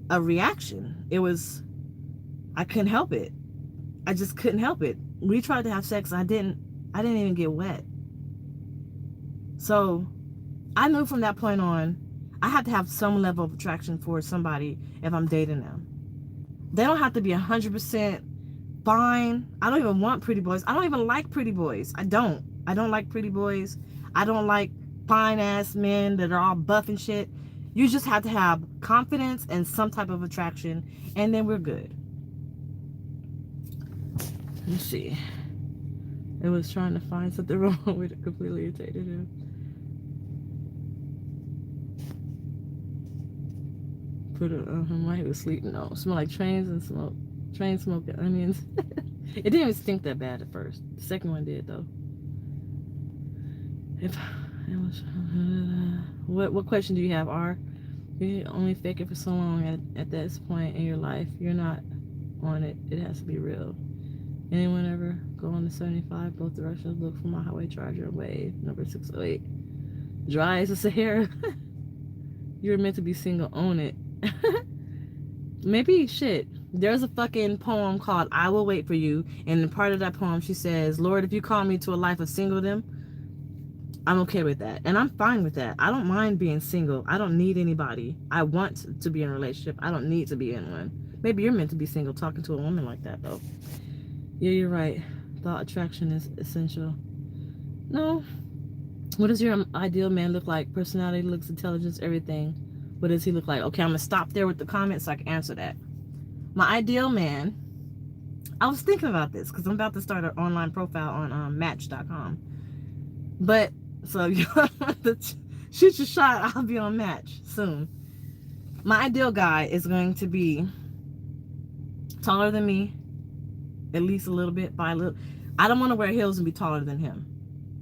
a reaction. It was, I couldn't help it. I just couldn't help it. We tried to have sex. I didn't even get wet. So I knew from that point on, I had to have some level of attraction for somebody if I'm dating them. They don't have to be 100% fine. I don't even want pretty boys. I don't even like pretty boys. I don't like pretty boys. I don't like fine ass men that are all buff and shit. You just have to have confidence and some type of attraction, and then we're good. Let's see. It was trying to find something wrong with it, completely irritated him. Put it on him while he was sleeping. No, smell like trains and smoke. Train smoke and onions. It didn't even stink that bad at first. The second one did though. If it was, what question do you have, R? You only fake it for so long at this point in your life. You're not on it. It has to be real. Anyone ever go on the 75 both directions? Look for my highway charger and wave. Number 608. Dry as a Sahara. You're meant to be single. Own it. Maybe shit. There's a fucking poem called I Will Wait for You, and in part of that poem she says, Lord, if you call me to a life of singledom, I'm okay with that. And I'm fine with that. I don't mind being single. I don't need anybody. I want to be in a relationship. I don't need to be in one. Maybe you're meant to be single talking to a woman like that though. Yeah, you're right. Thought attraction is essential. No. What does your ideal man look like? Personality, looks, intelligence, everything. What does he look like? Okay, I'm going to stop there with the comments so I can answer that. My ideal man, I was thinking about this because I'm about to start an online profile on Match.com. But, so you shoot your shot, I'll be on Match soon. My ideal guy is going to be taller than me, at least a little bit, by a little. I don't want to wear heels and be taller than him.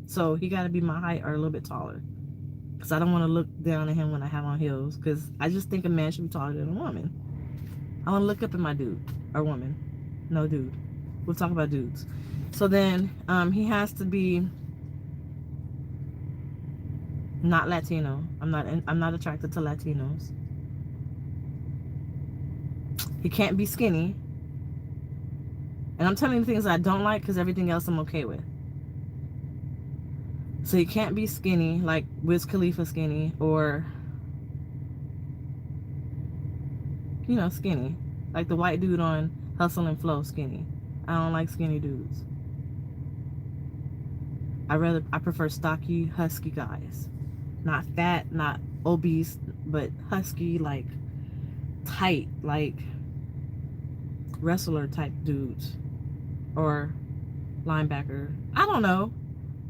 So he got to be my height or a little bit taller. Because I don't want to look down at him when I have on heels. Because I just think a man should be taller than a woman. I want to look up at my dude or woman. No, dude. We'll talk about dudes. So then he has to be not Latino. I'm not attracted to Latinos. He can't be skinny. And I'm telling you things I don't like because everything else I'm okay with. So he can't be skinny, like Wiz Khalifa skinny, or, you know, skinny. Like the white dude on Hustle and Flow skinny. I don't like skinny dudes. I prefer stocky, husky guys. Not fat, not obese, but husky, like tight, like wrestler type dudes. Or linebacker. I don't know.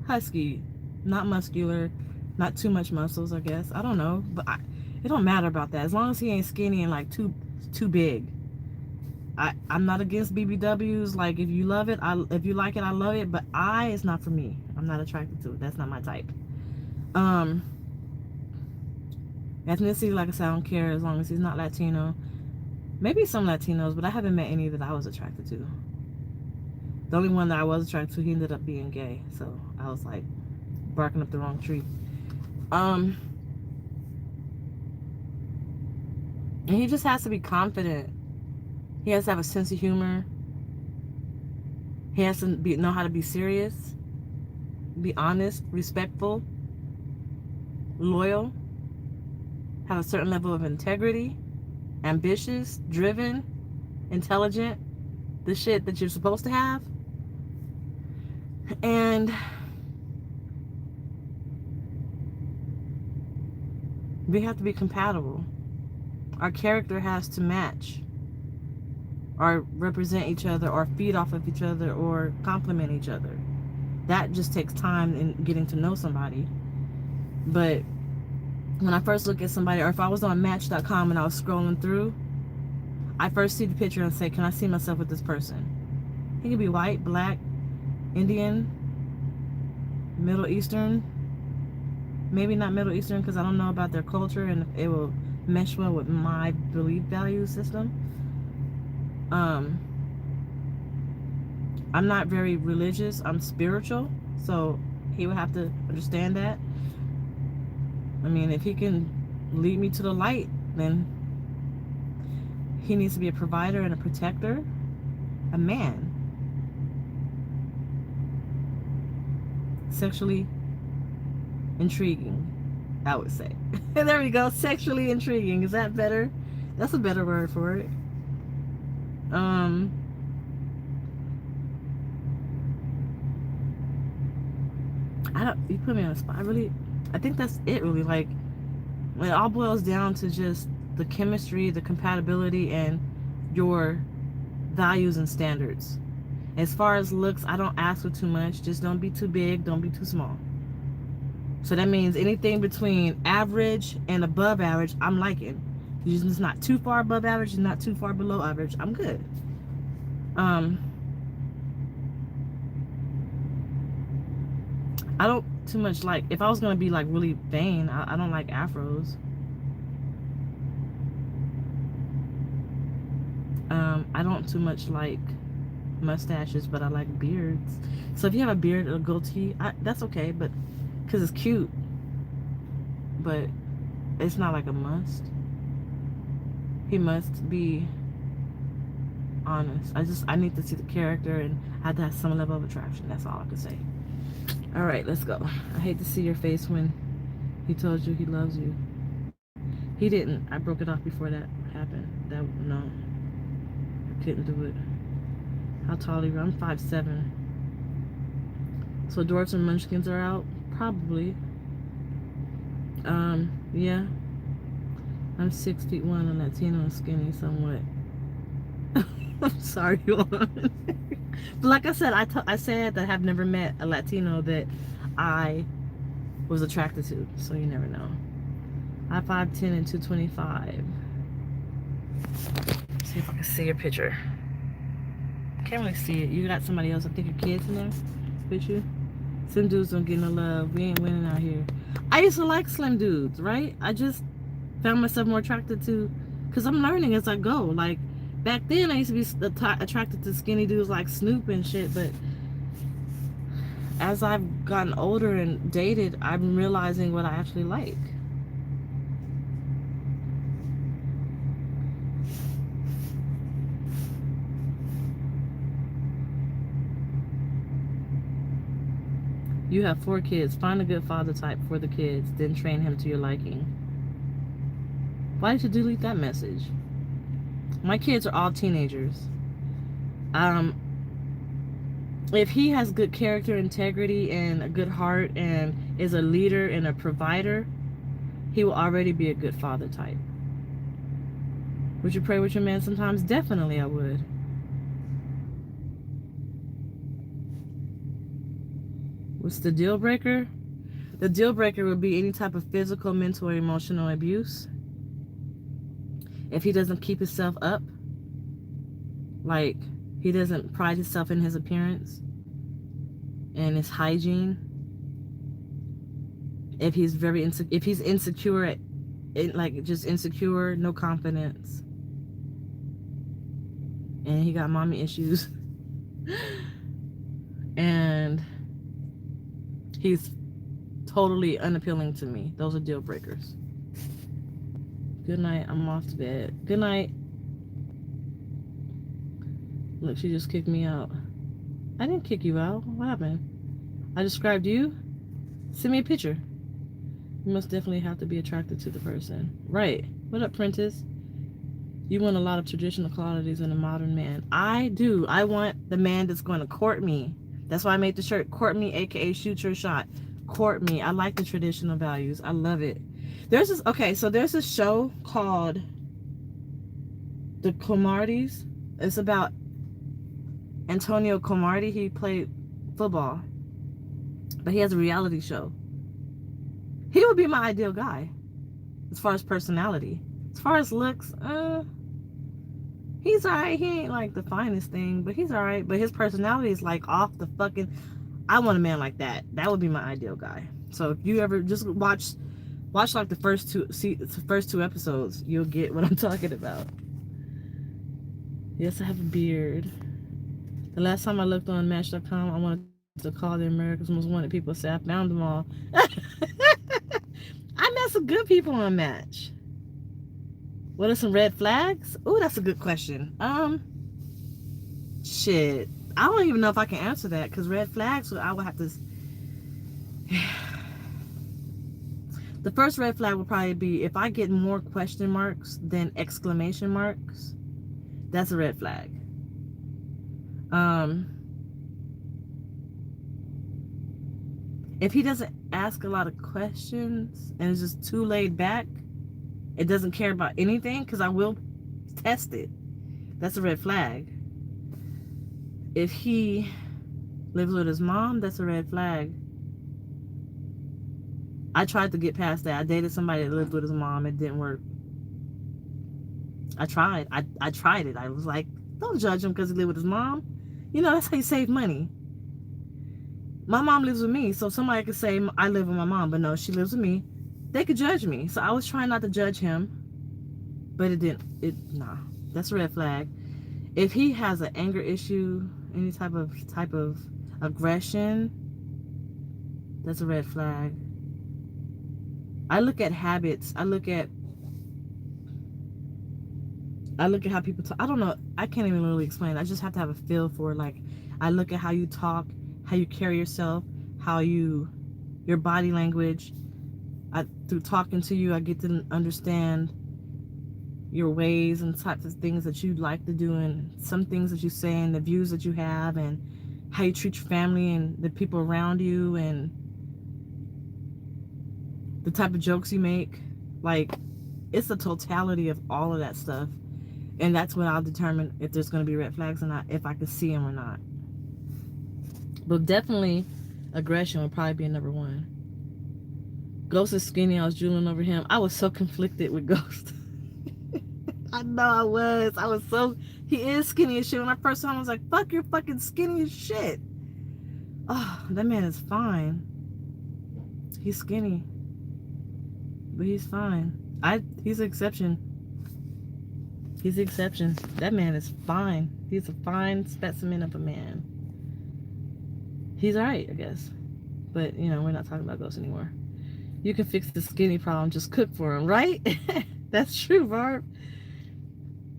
Husky. Not muscular. Not too much muscles, I guess. I don't know. But it don't matter about that. As long as he ain't skinny and like too big. I'm not against BBWs. Like if you love it, if you like it, I love it. But it's not for me. I'm not attracted to it. That's not my type. Ethnicity, like I said, I don't care as long as he's not Latino. Maybe some Latinos, but I haven't met any that I was attracted to. The only one that I was attracted to, he ended up being gay. So I was like barking up the wrong tree. And he just has to be confident. He has to have a sense of humor. He has to know how to be serious, be honest, respectful, loyal, have a certain level of integrity, ambitious, driven, intelligent, the shit that you're supposed to have. And we have to be compatible. Our character has to match or represent each other or feed off of each other or complement each other. That just takes time in getting to know somebody. But when I first look at somebody, or if I was on Match.com and I was scrolling through, I first see the picture and say, can I see myself with this person? He could be white, black, Indian, Middle Eastern. Maybe not Middle Eastern because I don't know about their culture and if it will mesh well with my belief value system. I'm not very religious. I'm spiritual. So he would have to understand that. I mean, if he can lead me to the light, then he needs to be a provider and a protector, a man. Sexually intriguing, I would say. And there we go, sexually intriguing. Is that better? That's a better word for it. You put me on a spot. I think that's it really. Like, it all boils down to just the chemistry, the compatibility, and your values and standards. As far as looks, I don't ask for too much. Just don't be too big, don't be too small. So that means anything between average and above average, I'm liking. It's not too far above average and not too far below average. I'm good. I don't too much like, if I was gonna be like really vain, I don't like afros. I don't too much like mustaches, but I like beards. So if you have a beard or a goatee, that's okay, but because it's cute, but it's not like a must. He must be honest. I need to see the character, and I have to have some level of attraction. That's all I can say. All right, let's go. I hate to see your face when he told you he loves you. He didn't. I broke it off before that happened. No, I couldn't do it. How tall are you? I'm 5'7". So dwarfs and munchkins are out? Probably. Yeah. I'm 6'1", and Latino and skinny somewhat. I'm sorry, Juan. But like I said, I said that I have never met a Latino that I was attracted to, so you never know. I'm 5'10" and 225. Let's see if I can see your picture. Can't really see it. You got somebody else, I think your kids in there with you? Slim dudes don't get no love. We ain't winning out here. I used to like slim dudes, right? I just found myself more attracted to, because I'm learning as I go. Like, back then I used to be attracted to skinny dudes like Snoop and shit, but as I've gotten older and dated, I'm realizing what I actually like. You have 4 kids. Find a good father type for the kids, then train him to your liking. Why did you delete that message? My kids are all teenagers. If he has good character, integrity, and a good heart, and is a leader and a provider, he will already be a good father type. Would you pray with your man sometimes? Definitely I would. What's the deal breaker? The deal breaker would be any type of physical, mental, or emotional abuse. If he doesn't keep himself up, like he doesn't pride himself in his appearance and his hygiene. If he's if he's insecure, like just insecure, no confidence, and he got mommy issues, and he's totally unappealing to me. Those are deal breakers. Good night. I'm off to bed. Good night. Look, she just kicked me out. I didn't kick you out. What happened? I described you? Send me a picture. You must definitely have to be attracted to the person. Right. What up, Prentice? You want a lot of traditional qualities in a modern man. I do. I want the man that's going to court me. That's why I made the shirt. Court me, aka shoot your shot. Court me. I like the traditional values. I love it. There's this, okay, so there's this show called The Cromarties. It's about Antonio Cromartie. He played football, but he has a reality show. He would be my ideal guy as far as personality. As far as looks, he's alright. He ain't like the finest thing, but he's alright. But his personality is like off the fucking. I want a man like that. That would be my ideal guy. So if you ever just watch like the first two episodes, you'll get what I'm talking about. Yes, I have a beard. The last time I looked on Match.com, I wanted to call the America's Most Wanted people. Say I found them all. I met some good people on Match. What are some red flags? Oh, that's a good question. Shit. I don't even know if I can answer that, because red flags, I would have to. The first red flag would probably be if I get more question marks than exclamation marks. That's a red flag. If he doesn't ask a lot of questions and is just too laid back, it doesn't care about anything, because I will test it. That's a red flag. If he lives with his mom, that's a red flag. I tried to get past that. I dated somebody that lived with his mom. It didn't work. I tried. I tried it. I was like, don't judge him because he lived with his mom. You know, that's how you save money. My mom lives with me, so somebody could say I live with my mom, but no, she lives with me. They could judge me. So I was trying not to judge him, but it didn't. Nah, that's a red flag. If he has an anger issue, any type of aggression, that's a red flag. I look at habits. I look at how people talk. I don't know. I can't even really explain. I just have to have a feel for it. Like, I look at how you talk, how you carry yourself, your body language. Through talking to you, I get to understand your ways and types of things that you like to do, and some things that you say, and the views that you have, and how you treat your family and the people around you, and the type of jokes you make. Like, it's the totality of all of that stuff, and that's when I'll determine if there's going to be red flags or not, if I can see them or not. But definitely aggression would probably be number one. Ghost is skinny. I was drooling over him. I was so conflicted with Ghost. I know I was. He is skinny as shit. When I first saw him, I was like, fuck, you're fucking skinny as shit. Oh, that man is fine. He's skinny, but he's fine. He's an exception. He's the exception. That man is fine. He's a fine specimen of a man. He's alright, I guess. But, you know, we're not talking about ghosts anymore. You can fix the skinny problem, just cook for him, right? That's true, Barb.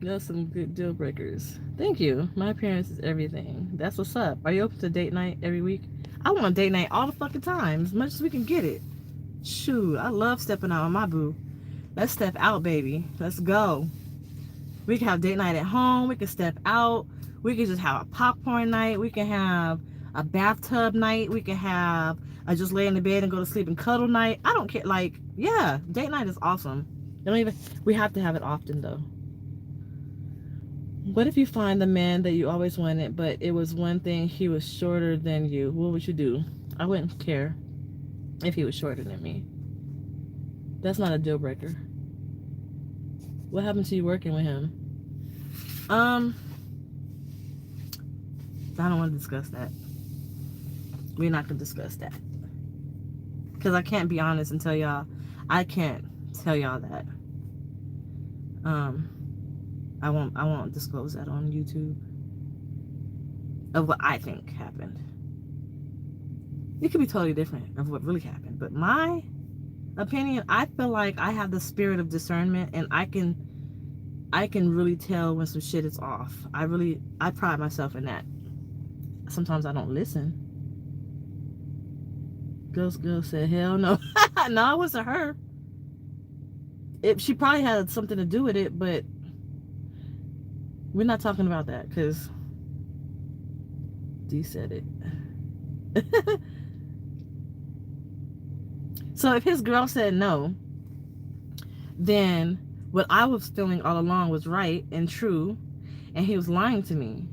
Those some good deal breakers. Thank you. My appearance is everything. That's what's up. Are you open to date night every week? I want date night all the fucking time, as much as we can get it. Shoot, I love stepping out on my boo. Let's step out, baby. Let's go. We can have date night at home. We can step out. We can just have a popcorn night. We can have a bathtub night. We can have a just lay in the bed and go to sleep and cuddle night. I don't care. Like, yeah, date night is awesome. We have to have it often, though. What if you find the man that you always wanted, but it was one thing, he was shorter than you? What would you do? I wouldn't care if he was shorter than me. That's not a deal breaker. What happened to you working with him? I don't want to discuss that. We're not going to discuss that. Because I can't be honest and tell y'all. I can't tell y'all that. I won't disclose that on YouTube of what I think happened. It could be totally different of what really happened, but my opinion, I feel like I have the spirit of discernment, and I can really tell when some shit is off. I pride myself in that. Sometimes I don't listen. Ghost girl said, hell no. No, it wasn't her. She probably had something to do with it, but we're not talking about that because D said it. So if his girl said no, then what I was feeling all along was right and true, and he was lying to me.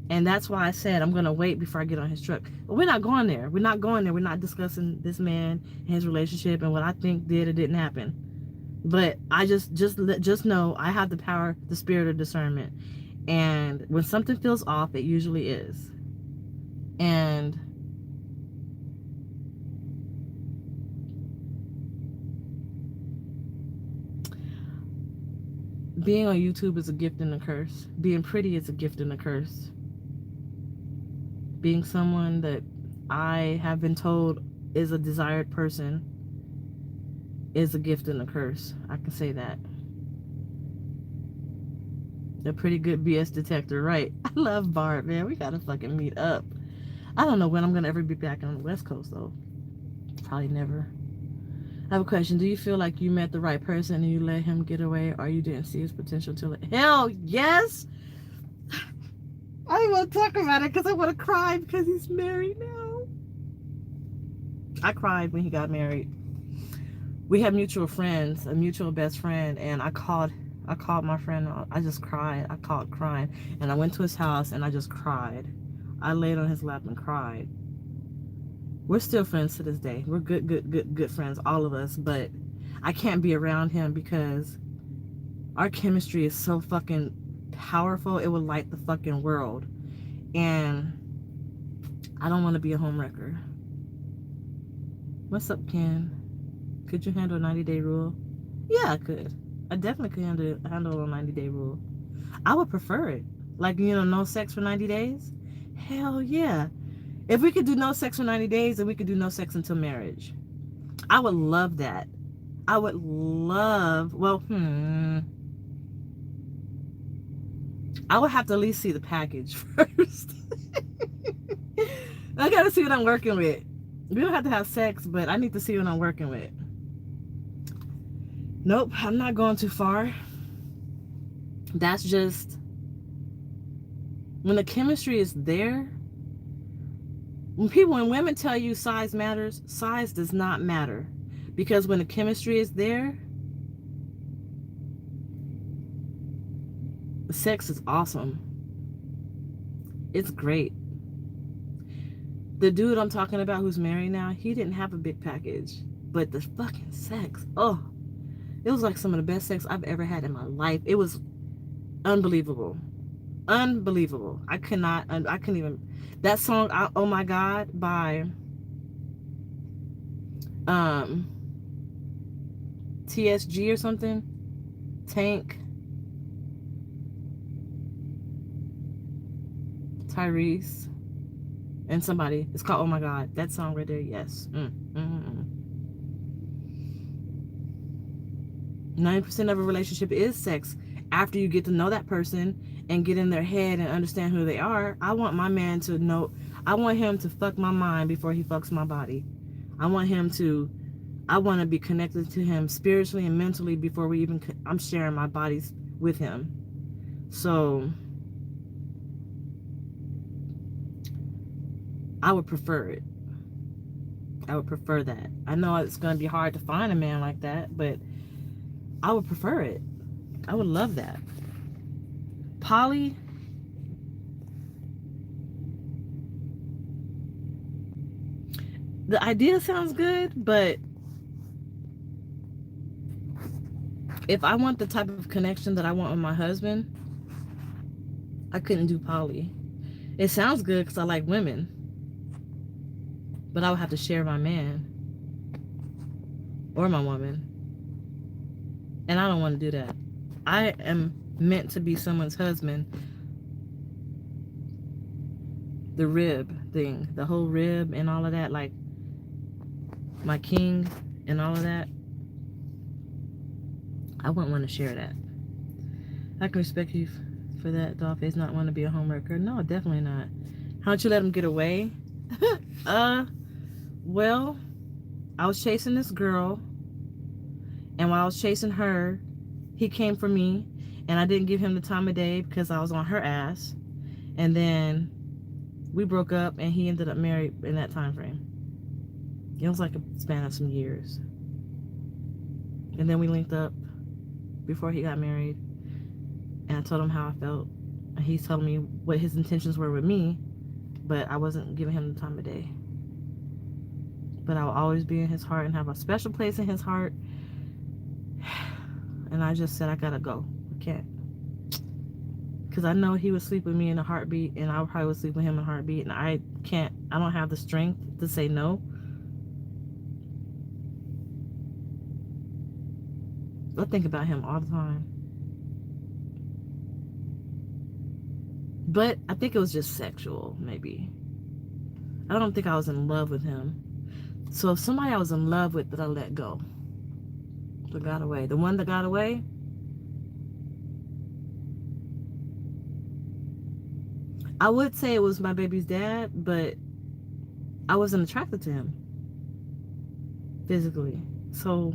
And that's why I said I'm going to wait before I get on his truck. But we're not going there. We're not going there. We're not discussing this man and his relationship and what I think did or didn't happen. But I just know I have the power, the spirit of discernment. And when something feels off, it usually is. And being on YouTube is a gift and a curse. Being pretty is a gift and a curse. Being someone that I have been told is a desired person is a gift and a curse. I can say that. A pretty good BS detector, right? I love Bart, man. We gotta fucking meet up. I don't know when I'm gonna ever be back on the West Coast, though. Probably never. I have a question. Do you feel like you met the right person and you let him get away, or you didn't see his potential till it? Hell yes! I don't want to talk about it because I want to cry because he's married now. I cried when he got married. We have mutual friends, a mutual best friend, and I called my friend. I just cried. I called crying, and I went to his house and I just cried. I laid on his lap and cried. We're still friends to this day. We're good friends, all of us, but I can't be around him because our chemistry is so fucking powerful. It would light the fucking world, and I don't want to be a homewrecker. What's up, Ken? Could you handle a 90-day rule? Yeah, I could. I definitely could handle a 90-day rule. I would prefer it. Like, you know, no sex for 90 days? Hell yeah. If we could do no sex for 90 days, then we could do no sex until marriage. I would love that. I would love, well, I would have to at least see the package first. I gotta see what I'm working with. We don't have to have sex, but I need to see what I'm working with. Nope, I'm not going too far. That's just, when the chemistry is there, when women tell you size matters, size does not matter. Because when the chemistry is there, sex is awesome. It's great. The dude I'm talking about who's married now, he didn't have a big package. But the fucking sex, oh, it was like some of the best sex I've ever had in my life. It was unbelievable. Unbelievable. I couldn't even. That song, Oh My God, by TSG or something. Tank. Tyrese. And somebody. It's called Oh My God. That song right there, yes. 90% of a relationship is sex. After you get to know that person and get in their head and understand who they are, I want my man to know. I want him to fuck my mind before he fucks my body. I want to be connected to him spiritually and mentally before I'm sharing my bodies with him. So I would prefer it. I would prefer that. I know it's going to be hard to find a man like that, but I would prefer it. I would love that. Poly, the idea sounds good, but if I want the type of connection that I want with my husband, I couldn't do poly. It sounds good because I like women, but I would have to share my man or my woman, and I don't want to do that. I am meant to be someone's husband. The rib thing, the whole rib and all of that, like my king and all of that, I wouldn't want to share that. I can respect you for that, DollFace, not want to be a homewrecker. No, definitely not. How don't you let him get away? Well, I was chasing this girl, and while I was chasing her, he came for me, and I didn't give him the time of day because I was on her ass. And then we broke up, and he ended up married in that time frame. It was like a span of some years. And then we linked up before he got married, and I told him how I felt, and he told me what his intentions were with me, but I wasn't giving him the time of day. But I will always be in his heart and have a special place in his heart. And I just said, I gotta go. I can't. Because I know he would sleep with me in a heartbeat, and I probably would sleep with him in a heartbeat, and I don't have the strength to say no. I think about him all the time. But I think it was just sexual, maybe. I don't think I was in love with him. So if somebody I was in love with that I let go, that got away, the one that got away, I would say it was my baby's dad, but I wasn't attracted to him physically. So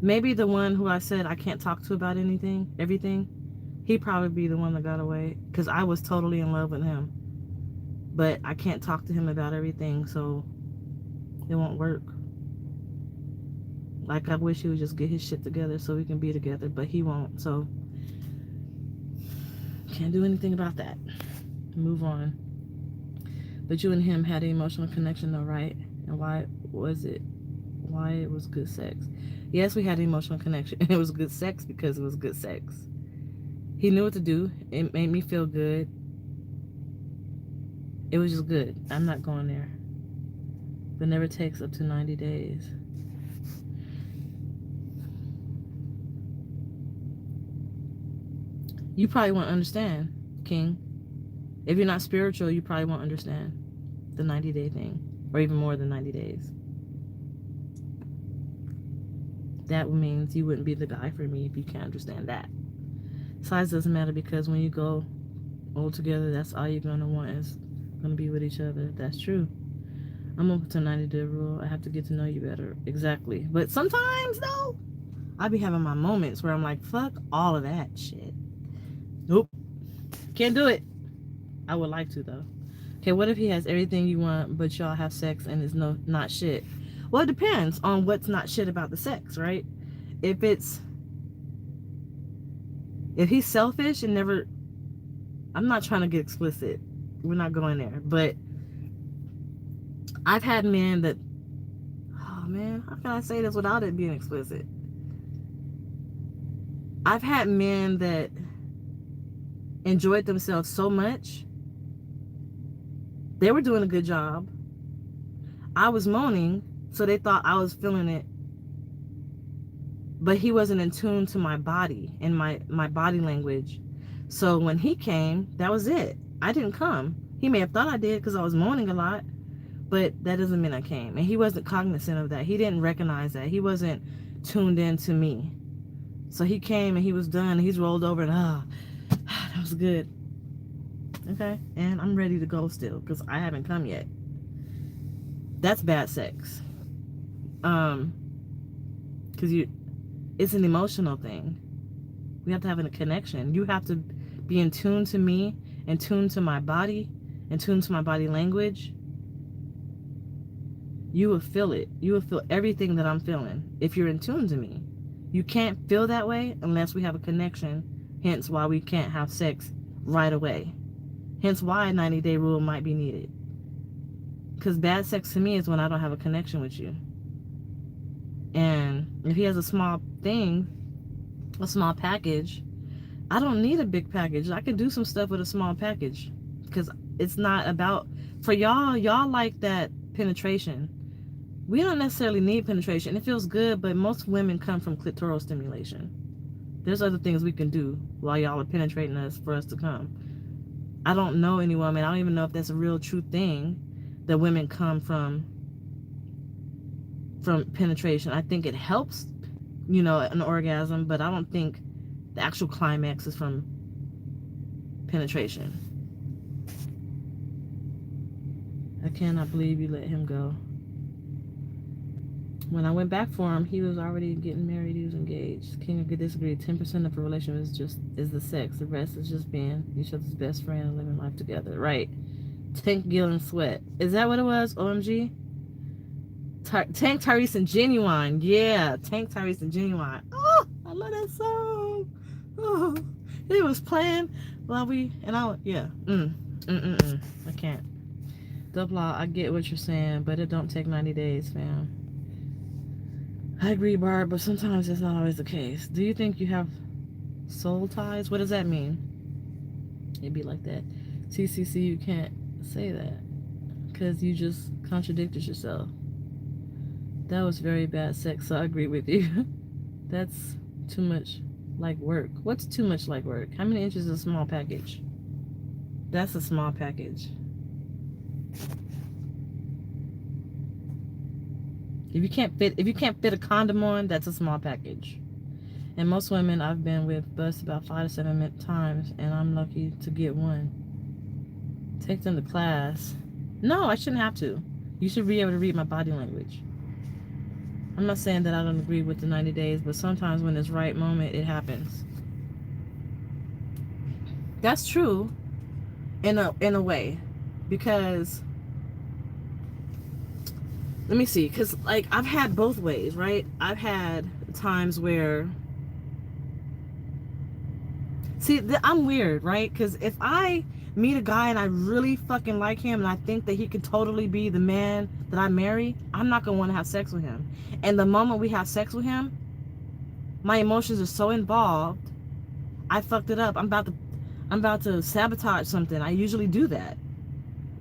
maybe the one who I said I can't talk to about everything, he'd probably be the one that got away, because I was totally in love with him. But I can't talk to him about everything, so it won't work. Like, I wish he would just get his shit together so we can be together, but he won't, so can't do anything about that. Move on. But you and him had an emotional connection though, right? And why was it? Why it was good sex? Yes, we had an emotional connection. It was good sex because it was good sex. He knew what to do. It made me feel good. It was just good. I'm not going there. But never takes up to 90 days. You probably won't understand, King. If you're not spiritual, you probably won't understand the 90-day thing, or even more than 90 days. That means you wouldn't be the guy for me if you can't understand that. Size doesn't matter, because when you go all together, that's all you're going to want is going to be with each other. That's true. I'm up to 90-day rule. I have to get to know you better. Exactly. But sometimes, though, I be having my moments where I'm like, fuck all of that shit. Nope. Can't do it. I would like to, though. Okay, what if he has everything you want, but y'all have sex and it's not shit? Well, it depends on what's not shit about the sex, right? If he's selfish and never... I'm not trying to get explicit. We're not going there. But I've had men that... Oh, man, how can I say this without it being explicit? I've had men that enjoyed themselves so much. They were doing a good job. I was moaning, so they thought I was feeling it. But he wasn't in tune to my body and my body language. So when he came, that was it. I didn't come. He may have thought I did because I was moaning a lot, but that doesn't mean I came. And he wasn't cognizant of that. He didn't recognize that. He wasn't tuned in to me. So he came and he was done. He's rolled over and that was good. Okay, and I'm ready to go still because I haven't come yet. That's bad sex. Because it's an emotional thing. We have to have a connection. You have to be in tune to me, in tune to my body, in tune to my body language. You will feel it. You will feel everything that I'm feeling if you're in tune to me. You can't feel that way unless we have a connection, hence why we can't have sex right away. Hence why a 90-day rule might be needed. Because bad sex to me is when I don't have a connection with you. And if he has a small thing, a small package, I don't need a big package. I can do some stuff with a small package. Because it's not about, for y'all like that penetration. We don't necessarily need penetration. It feels good, but most women come from clitoral stimulation. There's other things we can do while y'all are penetrating us for us to come. I don't know any woman. I don't even know if that's a real true thing that women come from penetration. I think it helps, an orgasm, but I don't think the actual climax is from penetration. I cannot believe you let him go. When I went back for him, he was already getting married. He was engaged. King could disagree. 10% of a relationship is the sex. The rest is just being each other's best friend and living life together. Right. Tank, Gill, and Sweat. Is that what it was? OMG? Tank, Tyrese, and Genuine. Yeah, Tank, Tyrese, and Genuine. Oh, I love that song. Oh, it was playing while I can't. Double I get what you're saying, but it don't take 90 days, fam. I agree, Barb, but sometimes that's not always the case. Do you think you have soul ties? What does that mean? It'd be like that. CCC, you can't say that because you just contradicted yourself. That was very bad sex, so I agree with you. That's too much like work. What's too much like work? How many inches is a small package? That's a small package. If you can't fit a condom on, that's a small package. And most women I've been with bust about 5 to 7 times, and I'm lucky to get one. Take them to class. No, I shouldn't have to. You should be able to read my body language. I'm not saying that I don't agree with the 90 days, but sometimes when it's right moment, it happens. That's true in a way, because let me see, because like I've had both ways, right? I've had times where, see, I'm weird, right? Because if I meet a guy and I really fucking like him and I think that he could totally be the man that I marry, I'm not gonna want to have sex with him. And the moment we have sex with him, my emotions are so involved, I fucked it up. I'm about to sabotage something. I usually do that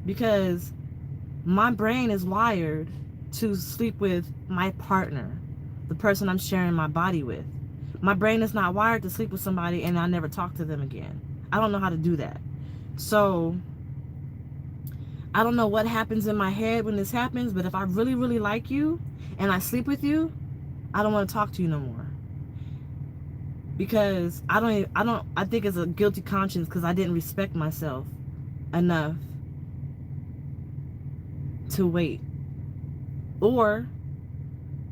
because my brain is wired to sleep with my partner, the person I'm sharing my body with. My brain is not wired to sleep with somebody and I never talk to them again. I don't know how to do that. So I don't know what happens in my head when this happens, but if I really, really like you and I sleep with you, I don't want to talk to you no more. Because I think it's a guilty conscience because I didn't respect myself enough to wait. Or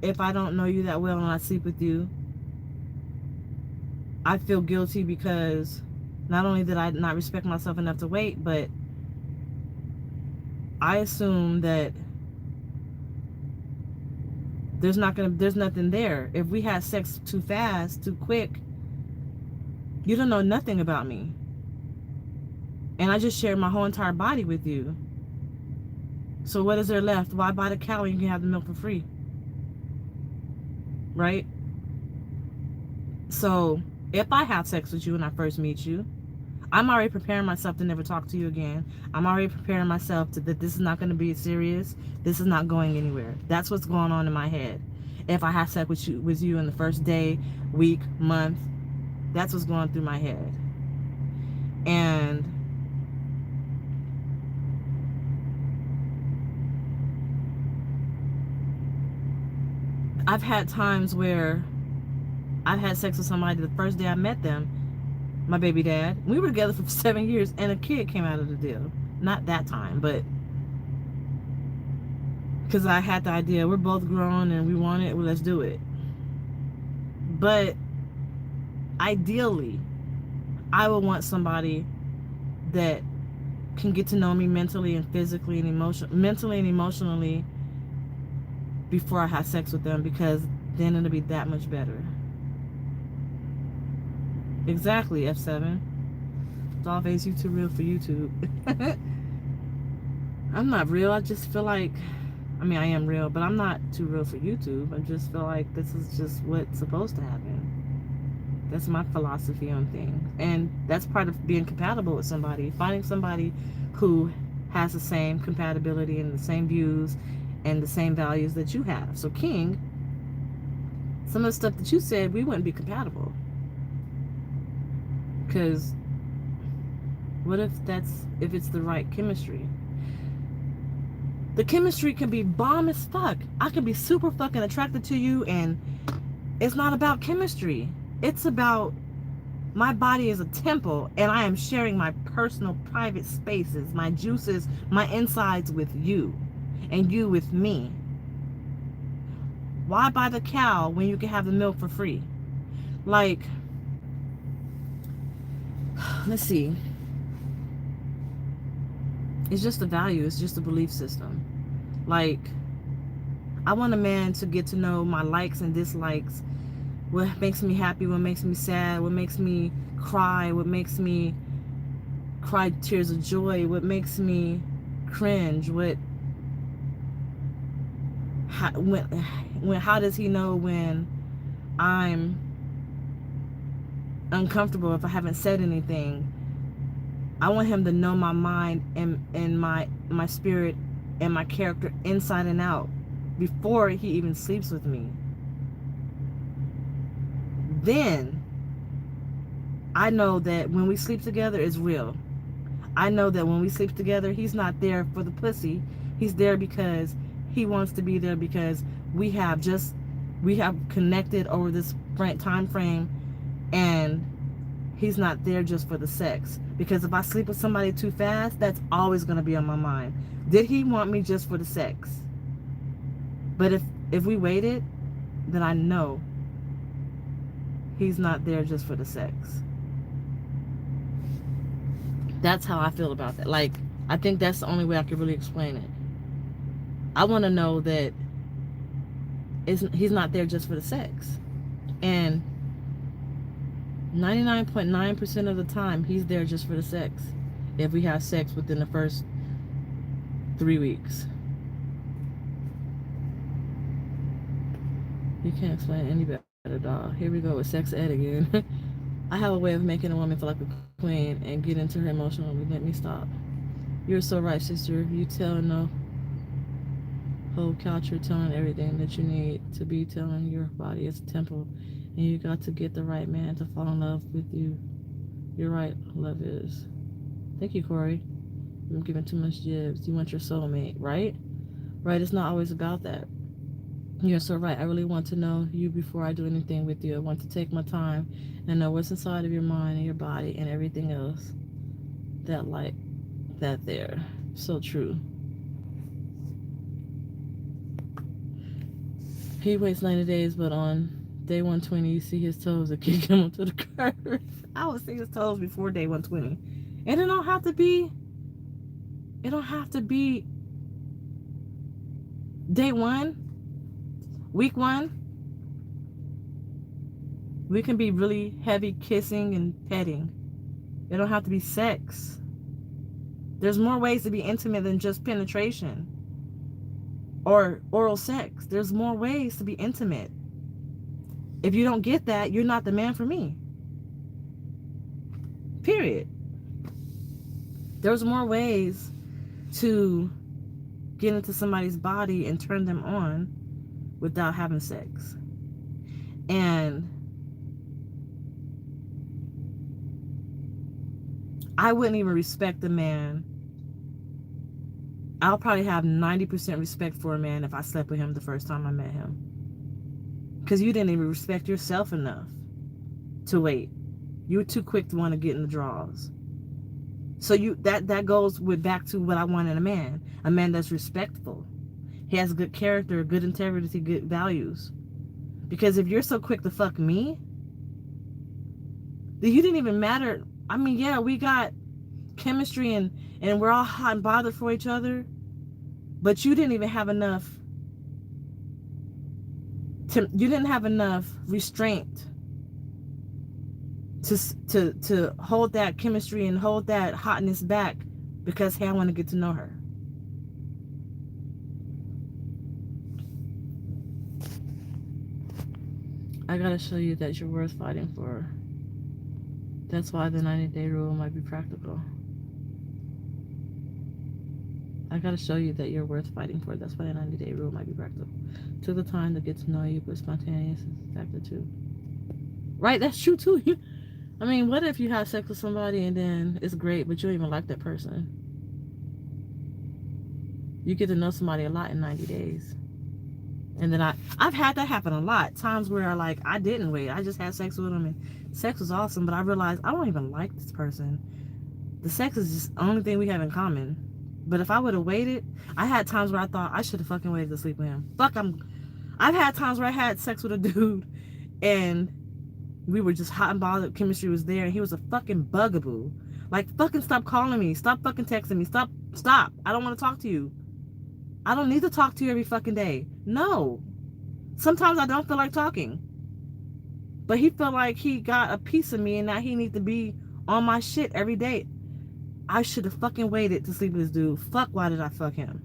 if I don't know you that well and I sleep with you, I feel guilty because not only did I not respect myself enough to wait, but I assume that there's nothing there. If we had sex too fast, too quick, you don't know nothing about me. And I just shared my whole entire body with you. So what is there left? Why buy the cow when you can have the milk for free? right? So if I have sex with you when I first meet you, I'm already preparing myself to never talk to you again. I'm already preparing myself to that this is not going to be serious. This is not going anywhere. That's what's going on in my head. If I have sex with you in the first day, week, month, that's what's going through my head. And I've had times where I've had sex with somebody the first day I met them, my baby dad. We were together for 7 years and a kid came out of the deal. Not that time, but because I had the idea we're both grown and we want it, well, let's do it. But ideally, I would want somebody that can get to know me mentally and physically and emotionally before I have sex with them, because then it'll be that much better. Exactly, F7. DollFace, you too real for YouTube. I'm not real. I just feel like, I mean, I am real, but I'm not too real for YouTube. I just feel like this is just what's supposed to happen. That's my philosophy on things. And that's part of being compatible with somebody. Finding somebody who has the same compatibility and the same views and the same values that you have. So King, some of the stuff that you said, we wouldn't be compatible. Because what if it's the right chemistry? The chemistry can be bomb as fuck. I can be super fucking attracted to you, and it's not about chemistry. It's about my body is a temple, and I am sharing my personal private spaces, my juices, my insides with you, and you with me. Why buy the cow when you can have the milk for free? Like, let's see. It's just a value. It's just a belief system. Like, I want a man to get to know my likes and dislikes, what makes me happy, what makes me sad, what makes me cry, what makes me cry tears of joy, what makes me cringe, how does he know when I'm uncomfortable if I haven't said anything? I want him to know my mind and my spirit and my character inside and out before he even sleeps with me. Then I know that when we sleep together, it's real. I know that when we sleep together, he's not there for the pussy. He's there because he wants to be there, because we have connected over this time frame, and he's not there just for the sex. Because if I sleep with somebody too fast, that's always going to be on my mind. Did he want me just for the sex? But if we waited, then I know he's not there just for the sex. That's how I feel about that. Like, I think that's the only way I can really explain it. I want to know that he's not there just for the sex. And 99.9% of the time, he's there just for the sex. If we have sex within the first 3 weeks. You can't explain it any better, dog. Here we go with sex ed again. I have a way of making a woman feel like a queen and get into her emotionally. Let me stop. You're so right, sister. You tell no whole couch, you're telling everything that you need to be telling. Your body is a temple, and you got to get the right man to fall in love with you. You're right, love is. Thank you, Corey. I'm giving too much jibs. You want your soulmate, right? Right, it's not always about that. You're so right. I really want to know you before I do anything with you. I want to take my time and know what's inside of your mind and your body and everything else. That there. So true. He waits 90 days, but on day 120, you see his toes that kick him onto the curve. I would see his toes before day 120. And it don't have to be day 1, week 1. We can be really heavy kissing and petting. It don't have to be sex. There's more ways to be intimate than just penetration or oral sex. There's more ways to be intimate. If you don't get that, you're not the man for me. Period. There's more ways to get into somebody's body and turn them on without having sex. And I wouldn't even respect a man. I'll probably have 90% respect for a man if I slept with him the first time I met him. Because you didn't even respect yourself enough to wait. You were too quick to want to get in the draws. So that goes back to what I want in a man. A man that's respectful. He has good character, good integrity, good values. Because if you're so quick to fuck me, then you didn't even matter. I mean, yeah, we got chemistry and we're all hot and bothered for each other, but you didn't even have enough restraint to hold that chemistry and hold that hotness back because, hey, I want to get to know her. I gotta show you that you're worth fighting for. That's why the 90-day rule might be practical. I gotta show you that you're worth fighting for. That's why the 90-day rule might be practical. Took the time to get to know you, but spontaneous is factor too. Right, that's true too. I mean, what if you have sex with somebody and then it's great, but you don't even like that person? You get to know somebody a lot in 90 days. And then I've had that happen a lot. Times where I didn't wait. I just had sex with them and sex was awesome, but I realized I don't even like this person. The sex is just the only thing we have in common. But if I would have waited, I had times where I thought I should have fucking waited to sleep with him. I've had times where I had sex with a dude and we were just hot and bothered, chemistry was there, and he was a fucking bugaboo. Like, fucking stop calling me, stop fucking texting me, stop, I don't want to talk to you. I don't need to talk to you every fucking day. No. Sometimes I don't feel like talking. But he felt like he got a piece of me and now he needs to be on my shit every day. I should have fucking waited to sleep with this dude. Fuck, why did I fuck him?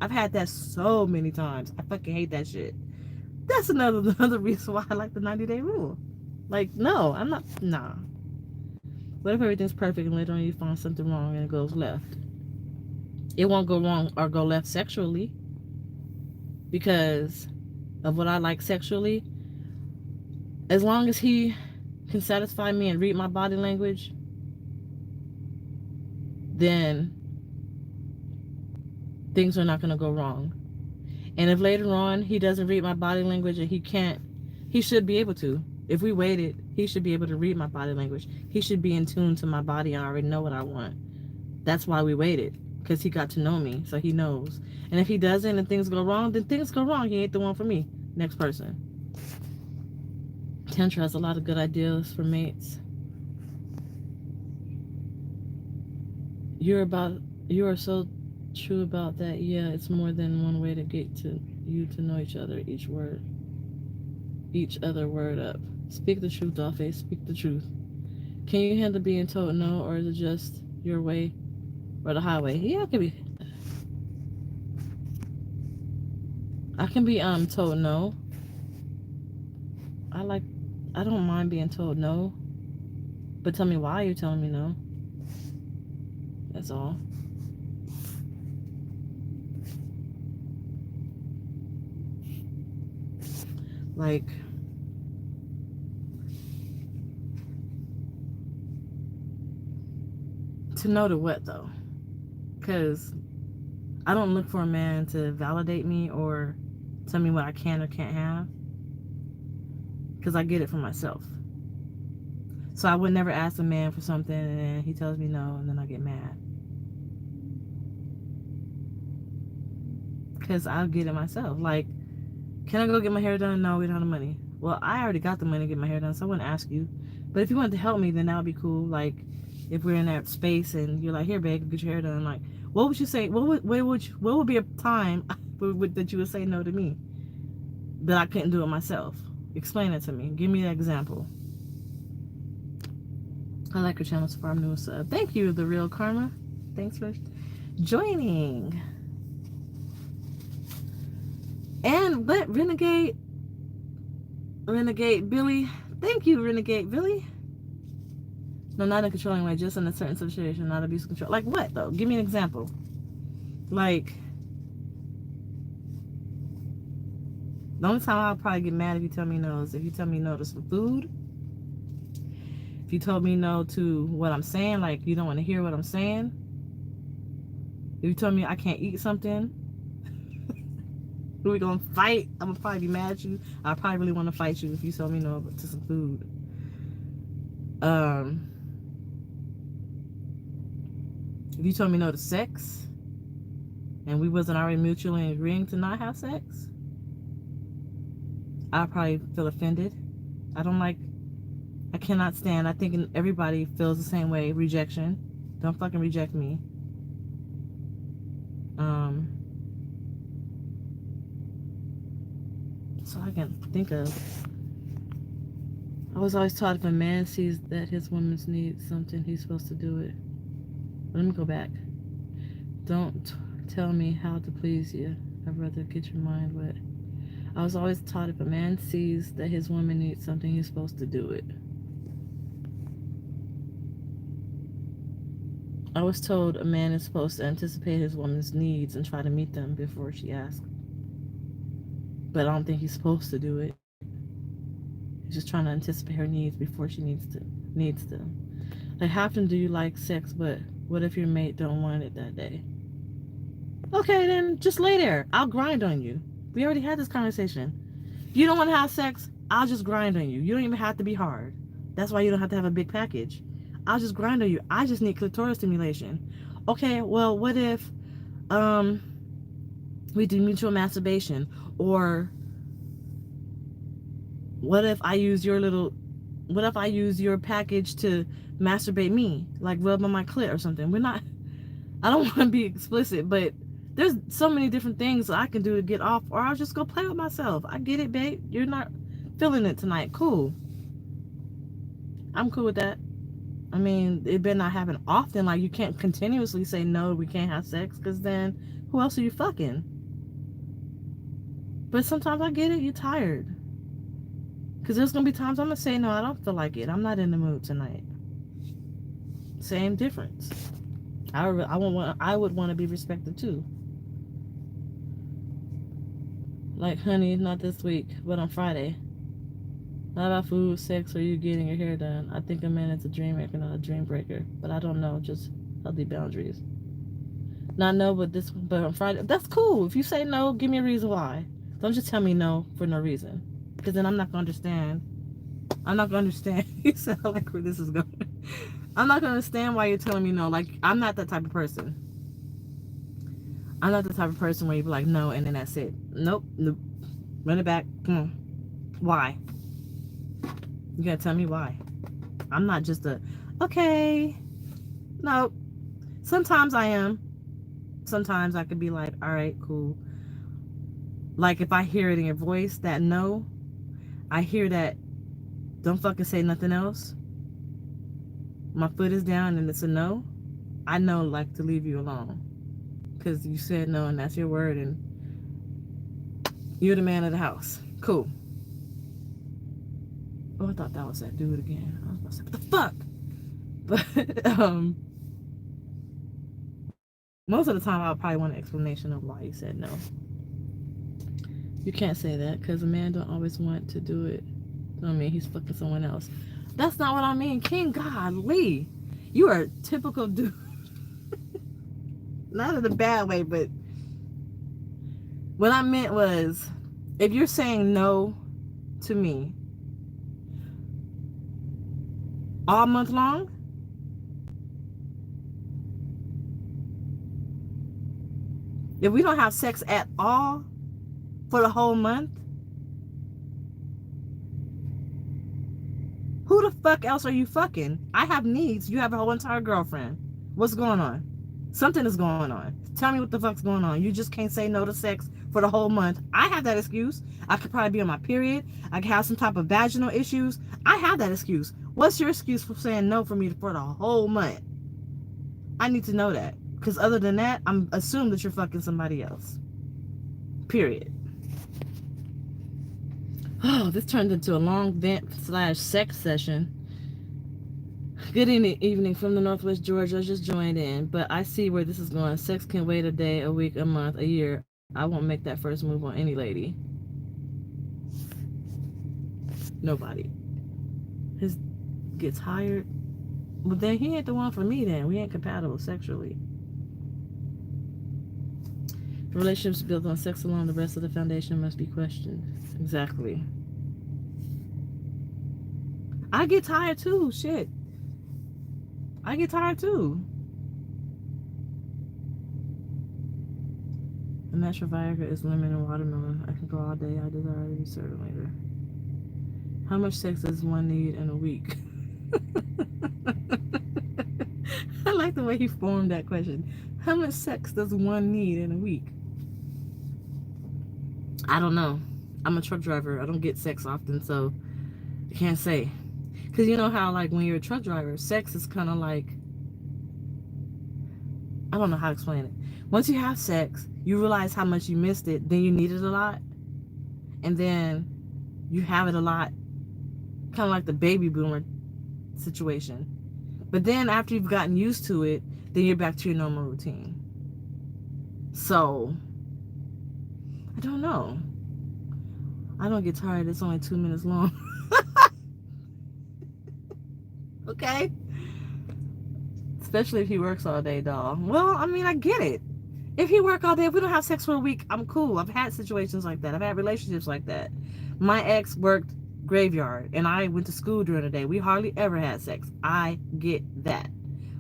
I've had that so many times. I fucking hate that shit. That's another reason why I like the 90-day rule. Like, no, I'm not, nah. What if everything's perfect and later on you find something wrong and it goes left? It won't go wrong or go left sexually because of what I like sexually. As long as he can satisfy me and read my body language, then things are not going to go wrong. And if later on he doesn't read my body language and he should be able to. If we waited, he should be able to read my body language. He should be in tune to my body and already know what I want. That's why we waited. Because he got to know me, so he knows. And if he doesn't and things go wrong, then things go wrong. He ain't the one for me. Next person. Tantra has a lot of good ideas for mates. You are so true about that. Yeah, it's more than one way to get to you to know each other. Each other word up. Speak the truth, DollFace. Speak the truth. Can you handle being told no, or is it just your way? Or the highway? Yeah, I can be told no. I don't mind being told no. But tell me why you're telling me no. That's all. Like, to know to what though? Because I don't look for a man to validate me or tell me what I can or can't have. Because I get it for myself. So I would never ask a man for something and then he tells me no and then I get mad. Because I'll get it myself. Like, can I go get my hair done? No, we don't have the money. Well, I already got the money to get my hair done, so I wouldn't ask you. But if you wanted to help me, then that would be cool. Like, if we're in that space and you're like, here, babe, get your hair done. Like, what would you say? What would be a time that you would say no to me that I couldn't do it myself? Explain it to me. Give me an example. I like your channel so far. I'm new sub. Thank you, The Real Karma. Thanks for joining. And let Renegade Renegade Billy. Thank you, Renegade Billy. No, not in a controlling way, just in a certain situation, not abuse of control. Like what, though? Give me an example. Like, the only time I'll probably get mad if you tell me no is if you tell me no to some food. If you told me no to what I'm saying, like you don't want to hear what I'm saying. If you told me I can't eat something, we're going to fight. I'm going to probably be mad at you. I probably really want to fight you if you told me no to some food. If you told me no to sex and we wasn't already mutually agreeing to not have sex, I'll probably feel offended. I cannot stand, I think everybody feels the same way, rejection. Don't fucking reject me. So I can think of, I was always taught if a man sees that his woman needs something, he's supposed to do it. Let me go back. Don't tell me how to please you. I'd rather get your mind wet. I was always taught if a man sees that his woman needs something, he's supposed to do it. I was told a man is supposed to anticipate his woman's needs and try to meet them before she asks. But I don't think he's supposed to do it. He's just trying to anticipate her needs before she needs them. Like, how often do you like sex, but what if your mate don't want it that day? Okay, then just lay there. I'll grind on you. We already had this conversation. If you don't want to have sex, I'll just grind on you. You don't even have to be hard. That's why you don't have to have a big package. I'll just grind on you. I just need clitoris stimulation. Okay, well, what if we do mutual masturbation? Or what if I use your package to masturbate me? Like rub on my clit or something. I don't want to be explicit, but there's so many different things that I can do to get off, or I'll just go play with myself. I get it, babe. You're not feeling it tonight. Cool. I'm cool with that. I mean, it better not happen often. Like, you can't continuously say, no, we can't have sex, because then who else are you fucking? But sometimes I get it. You're tired. Because there's going to be times I'm going to say, no, I don't feel like it. I'm not in the mood tonight. Same difference. I would want to be respected too. Like, honey, not this week, but on Friday. Not about food, sex, or you getting your hair done. I think a man is a dream maker, not a dream breaker. But I don't know, just healthy boundaries. Not no, but on Friday, that's cool. If you say no, give me a reason why. Don't just tell me no for no reason. Because then I'm not going to understand. I'm not going to understand. You sound like where this is going. I'm not going to understand why you're telling me no. Like, I'm not that type of person. I'm not the type of person where you be like, no, and then that's it. Nope. Run it back. Come on. Why? You gotta tell me why. I'm not just okay. No. Sometimes I am. Sometimes I could be like, all right, cool. Like, if I hear it in your voice, that no, I hear that, don't fucking say nothing else. My foot is down and it's a no. I know, like, to leave you alone. Because you said no and that's your word and you're the man of the house. Cool. Oh, I thought that was that dude again. I was about to say, what the fuck? But, most of the time, I'll probably want an explanation of why you said no. You can't say that, because a man don't always want to do it. I mean, he's fucking someone else. That's not what I mean. King, golly. You are a typical dude. Not in a bad way, but what I meant was, if you're saying no to me all month long, if we don't have sex at all for the whole month, who the fuck else are you fucking? I have needs. You have a whole entire girlfriend. What's going on? Something is going on. Tell me what the fuck's going on. You just can't say no to sex for the whole month. I have that excuse. I could probably be on my period. I could have some type of vaginal issues. I have that excuse. What's your excuse for saying no for me for the whole month? I need to know that. Because other than that, I'm assuming that you're fucking somebody else. Period. Oh, this turned into a long vent / sex session. Good evening from the Northwest Georgia. I just joined in, but I see where this is going. Sex can wait a day, a week, a month, a year. I won't make that first move on any lady. Nobody. His gets hired. But then he ain't the one for me then. We ain't compatible sexually. Relationships built on sex alone, the rest of the foundation must be questioned. Exactly. I get tired too. Shit. I get tired too. The natural Viagra is lemon and watermelon. I can go all day. I desire to be served later. How much sex does one need in a week? I like the way he formed that question. How much sex does one need in a week? I don't know. I'm a truck driver. I don't get sex often, so I can't say. Because you know how, like, when you're a truck driver, sex is kind of like, I don't know how to explain it. Once you have sex, you realize how much you missed it, then you need it a lot, and then you have it a lot, kind of like the baby boomer situation. But then after you've gotten used to it, then you're back to your normal routine. So, I don't know. I don't get tired. It's only 2 minutes long. Okay? Especially if he works all day, doll. Well, I mean, I get it. If he work all day, if we don't have sex for a week, I'm cool. I've had situations like that. I've had relationships like that. My ex worked graveyard, and I went to school during the day. We hardly ever had sex. I get that.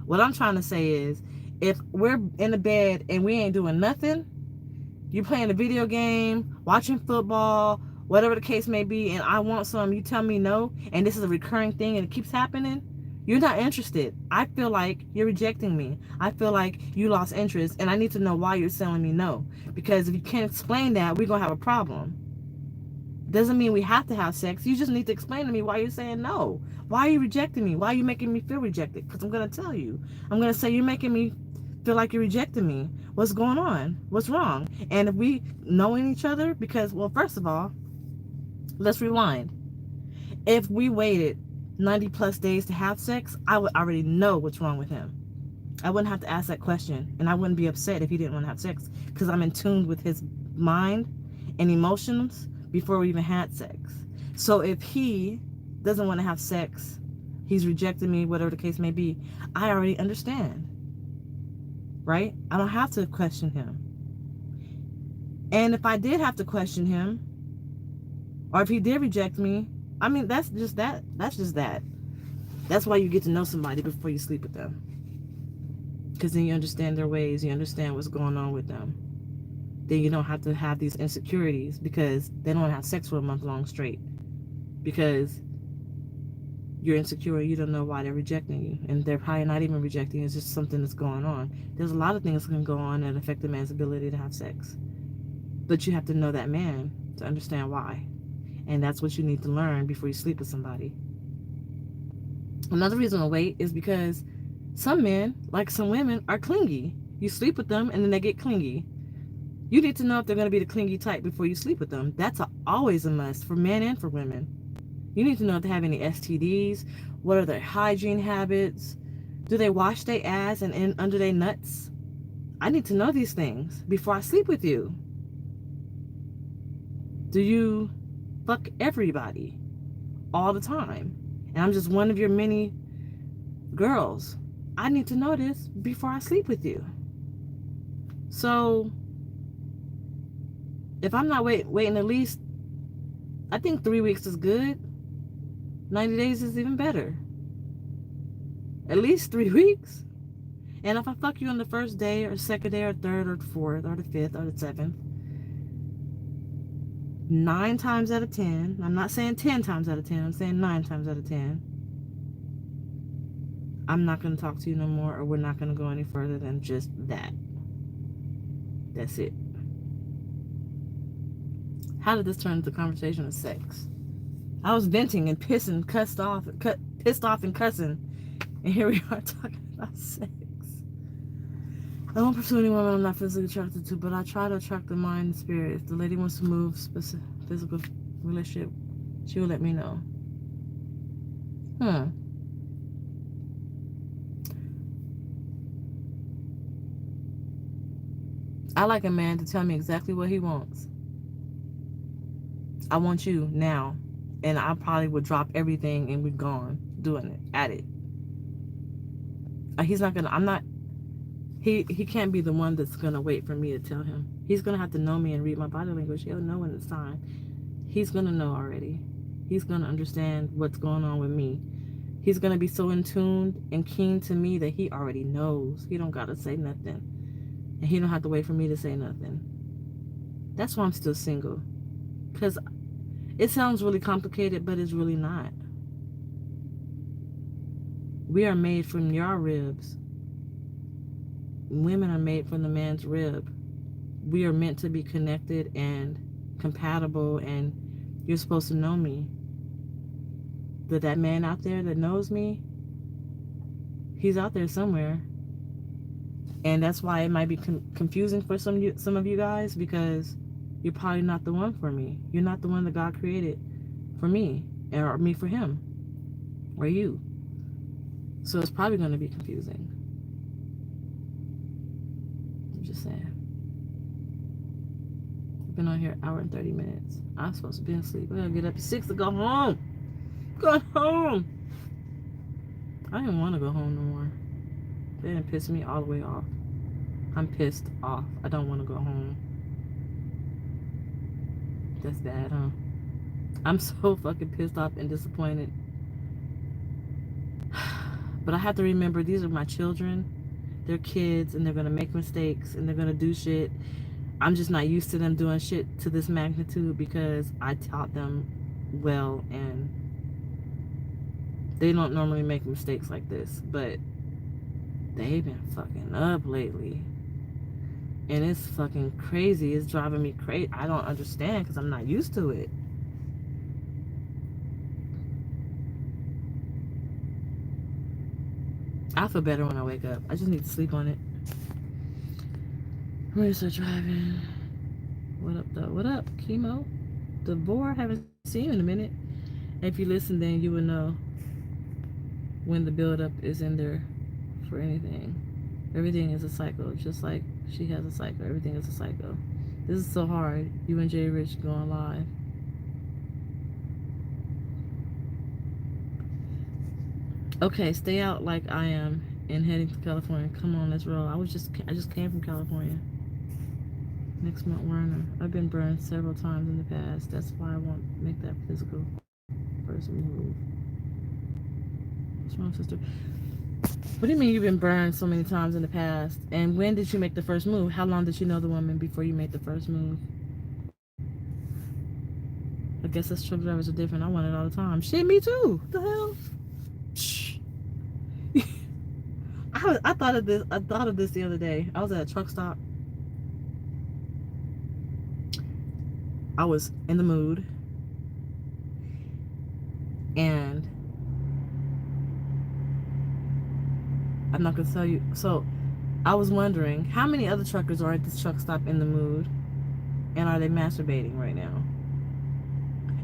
What I'm trying to say is, if we're in the bed and we ain't doing nothing, you playing a video game, watching football, whatever the case may be, and I want some, you tell me no, and this is a recurring thing and it keeps happening, you're not interested. I feel like you're rejecting me. I feel like you lost interest, and I need to know why you're telling me no. Because if you can't explain that, we're going to have a problem. Doesn't mean we have to have sex. You just need to explain to me why you're saying no. Why are you rejecting me? Why are you making me feel rejected? Because I'm going to tell you. I'm going to say you're making me feel like you're rejecting me. What's going on? What's wrong? And if we knowing each other, because, well, first of all, let's rewind. If we waited 90 plus days to have sex, I would already know what's wrong with him. I wouldn't have to ask that question, and I wouldn't be upset if he didn't want to have sex, because I'm in tune with his mind and emotions before we even had sex. So if he doesn't want to have sex, he's rejecting me, whatever the case may be, I already understand, right? I don't have to question him. And if I did have to question him, or if he did reject me, I mean, that's just that. That's why you get to know somebody before you sleep with them. Because then you understand their ways, you understand what's going on with them. Then you don't have to have these insecurities because they don't have sex for a month long straight. Because you're insecure, you don't know why they're rejecting you. And they're probably not even rejecting you, it's just something that's going on. There's a lot of things that can go on that affect a man's ability to have sex. But you have to know that man to understand why. And that's what you need to learn before you sleep with somebody. Another reason to wait is because some men, like some women, are clingy. You sleep with them and then they get clingy. You need to know if they're going to be the clingy type before you sleep with them. That's always a must for men and for women. You need to know if they have any STDs. What are their hygiene habits? Do they wash their ass and in under their nuts? I need to know these things before I sleep with you. Do you fuck everybody all the time? And I'm just one of your many girls. I need to know this before I sleep with you. So if I'm not waiting at least, I think 3 weeks is good. 90 days is even better. At least 3 weeks. And if I fuck you on the first day or second day or third or fourth or the fifth or the seventh, 9 times out of 10, I'm not saying 10 times out of 10, I'm saying 9 times out of 10, I'm not going to talk to you no more, or we're not going to go any further than just that. That's it. How did this turn into a conversation of sex? I was venting and pissing, pissed off and cussing, and here we are talking about sex. I won't pursue any woman I'm not physically attracted to, but I try to attract the mind and spirit. If the lady wants to move, physical relationship She will let me know. I like a man to tell me exactly what he wants. I want you now. And I probably would drop everything and we're gone doing it, at it. He's not gonna, I'm not, he can't be the one that's gonna wait for me to tell him. He's gonna have to know me and read my body language. He'll know when it's time. He's gonna know already. He's gonna understand what's going on with me. He's gonna be so in tune and keen to me that he already knows. He don't gotta say nothing. And he don't have to wait for me to say nothing. That's why I'm still single. Because it sounds really complicated, but it's really not. We are made from your ribs. Women are made from the man's rib. We are meant to be connected and compatible, and you're supposed to know me. That man out there that knows me, he's out there somewhere. And that's why it might be confusing for some of you guys, because you're probably not the one for me. You're not the one that God created for me, or me for him, or you. So it's probably going to be confusing. I'm just saying. I've been on here an hour and 30 minutes. I'm supposed to be asleep. I gotta get up at 6 to go home. Go home. I didn't want to go home no more. They didn't piss me all the way off. I'm pissed off. I don't want to go home. That's bad, huh? I'm so fucking pissed off and disappointed. But I have to remember, these are my children. They're kids, and they're going to make mistakes, and they're going to do shit. I'm just not used to them doing shit to this magnitude because I taught them well, and they don't normally make mistakes like this. But they've been fucking up lately. And it's fucking crazy. It's driving me crazy. I don't understand because I'm not used to it. I feel better when I wake up. I just need to sleep on it. I'm gonna start driving. What up, though? What up, Chemo? Devore, haven't seen you in a minute. If you listen, then you would know when the build-up is in there for anything. Everything is a cycle, just like she has a cycle. Everything is a cycle. This is so hard. You and Jay Rich going live. Okay, stay out like I am and heading to California. Come on, let's roll. I just came from California. Next month, Werner. I've been burned several times in the past. That's why I won't make that physical first move. What's wrong, sister? What do you mean you've been burned so many times in the past? And when did you make the first move? How long did you know the woman before you made the first move? I guess us truck drivers are different. I want it all the time. Shit, me too. What the hell? Shh. I thought of this the other day. I was at a truck stop. I was in the mood, and I'm not gonna tell you. So I was wondering how many other truckers are at this truck stop in the mood, and are they masturbating right now?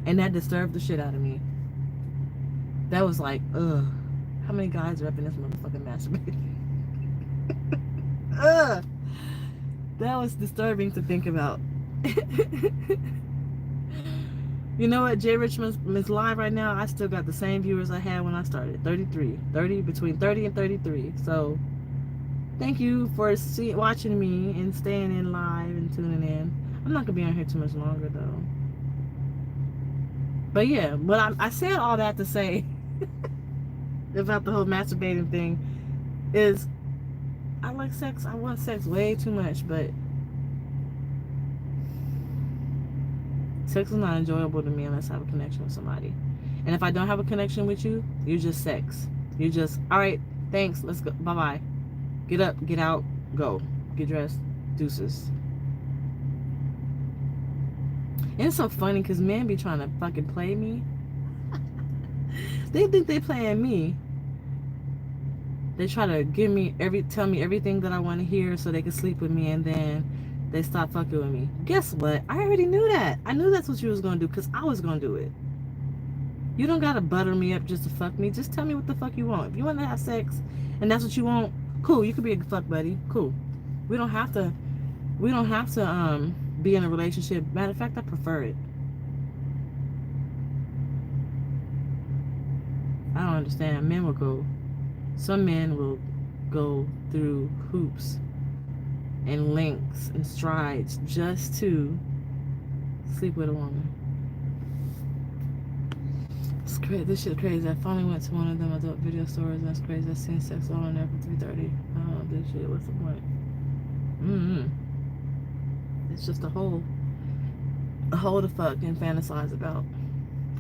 And that disturbed the shit out of me. That was like, ugh. How many guys are up in this motherfucking masturbating? Ugh. That was disturbing to think about. You know what? Jay Richmond is live right now. I still got the same viewers I had when I started. 33. Between 30 and 33. So thank you for watching me and staying in live and tuning in. I'm not gonna be on here too much longer though. But yeah, but I said all that to say about the whole masturbating thing is I like sex. I want sex way too much, but sex is not enjoyable to me unless I have a connection with somebody. And if I don't have a connection with you, you're just sex. You're just, all right, thanks, let's go, bye-bye. Get up, get out, go. Get dressed, deuces. And it's so funny because men be trying to fucking play me. They think they playing me. They try to tell me everything that I want to hear so they can sleep with me, and then they stop fucking with me. Guess what? I already knew that. I knew that's what you was going to do because I was going to do it. You don't gotta butter me up just to fuck me. Just tell me what the fuck you want. If you want to have sex and that's what you want, cool. You could be a fuck buddy. Cool. We don't have to. We don't have to be in a relationship. Matter of fact, I prefer it. I don't understand. Men will go. Some men will go through hoops and links and strides just to sleep with a woman. It's crazy. This shit crazy. I finally went to one of them adult video stores and that's crazy. I seen sex all in there for $3.30. Oh, this shit. What's the point? It's just a hole to fuck and fantasize about,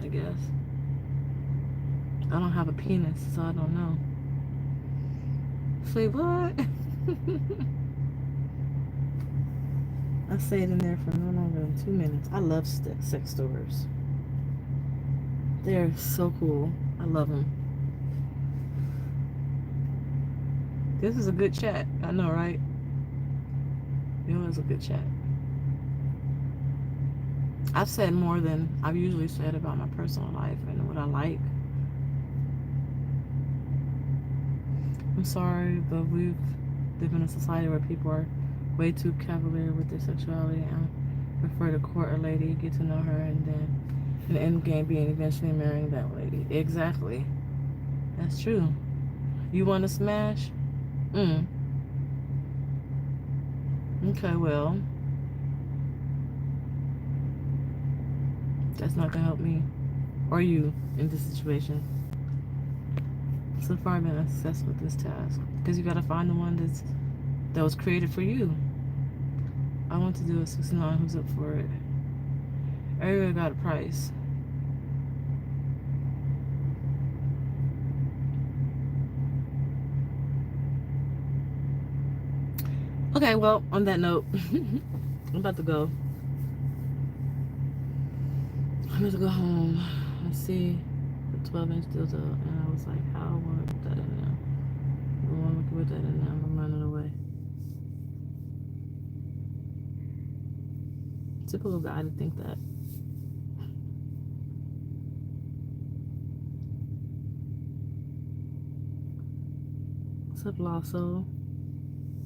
I guess. I don't have a penis, so I don't know. Say what? I stayed in there for no longer than 2 minutes. I love sex stores. They're so cool. I love them. This is a good chat. I know, right? It was a good chat. I've said more than I've usually said about my personal life and what I like. I'm sorry, but we live in a society where people are way too cavalier with their sexuality. I prefer to court a lady, get to know her, and then in the end game being eventually marrying that lady. Exactly. That's true. You want to smash? Okay, well, that's not gonna help me or you in this situation. So far, I've been obsessed with this task because you gotta find the one that was created for you. I want to do a 69. Who's up for it? Everybody got a price. Okay, well, on that note, I'm about to go. I'm about to go home. I see the 12-inch dildo, and I was like, how I want to put that in there. I want to put that in there. I'm running away. Typical guy to think that. What's up, Lasso?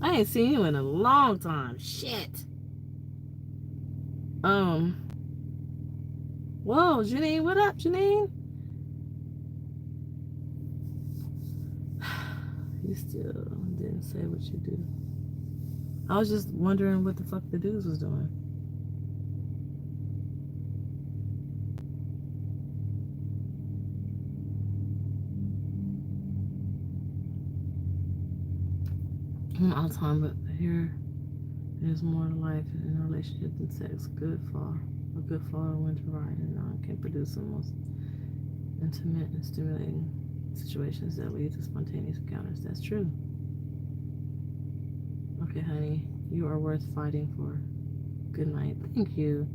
I ain't seen you in a long time. Shit. Whoa, Janine, what up, Janine? You still didn't say what you do. I was just wondering what the fuck the dudes was doing. I'm out of time, but here there's more to life in a relationship than sex. A good father when to ride and can produce the most intimate and stimulating situations that lead to spontaneous encounters. That's true. Okay, honey, you are worth fighting for. Good night. Thank you.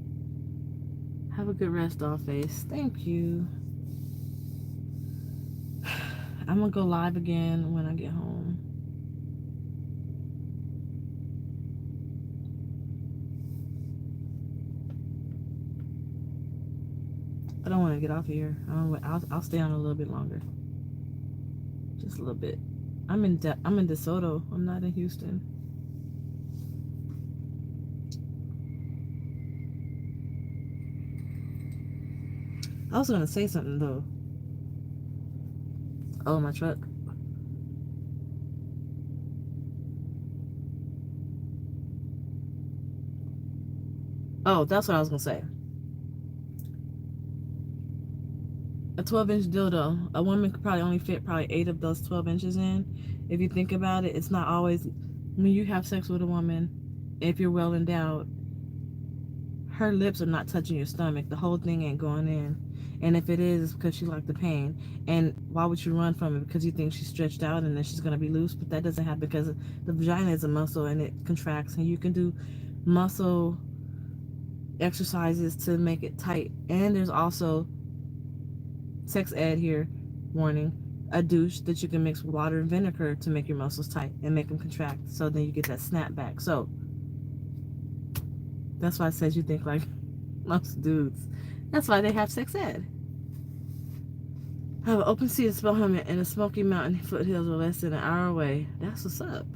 Have a good rest, DollFace. Thank you. I'm gonna go live again when I get home. I don't want to get off of here. I'll stay on a little bit longer. Just a little bit. I'm in DeSoto. I'm not in Houston. I was gonna say something though. Oh, my truck. Oh, that's what I was gonna say. A 12-inch dildo. A woman could probably only fit 8 of those 12 inches in. If you think about it, it's not always when you have sex with a woman, if you're well endowed, her lips are not touching your stomach. The whole thing ain't going in. And if it is, it's because she liked the pain. And why would you run from it? Because you think she's stretched out and then she's going to be loose. But that doesn't happen because the vagina is a muscle and it contracts. And you can do muscle exercises to make it tight. And there's also, sex ed here, warning, a douche that you can mix with water and vinegar to make your muscles tight and make them contract. So then you get that snap back. So that's why I said you think like most dudes. That's why they have sex ed. I have an open sea and spell helmet in the Smoky Mountain foothills are less than an hour away. That's what's up.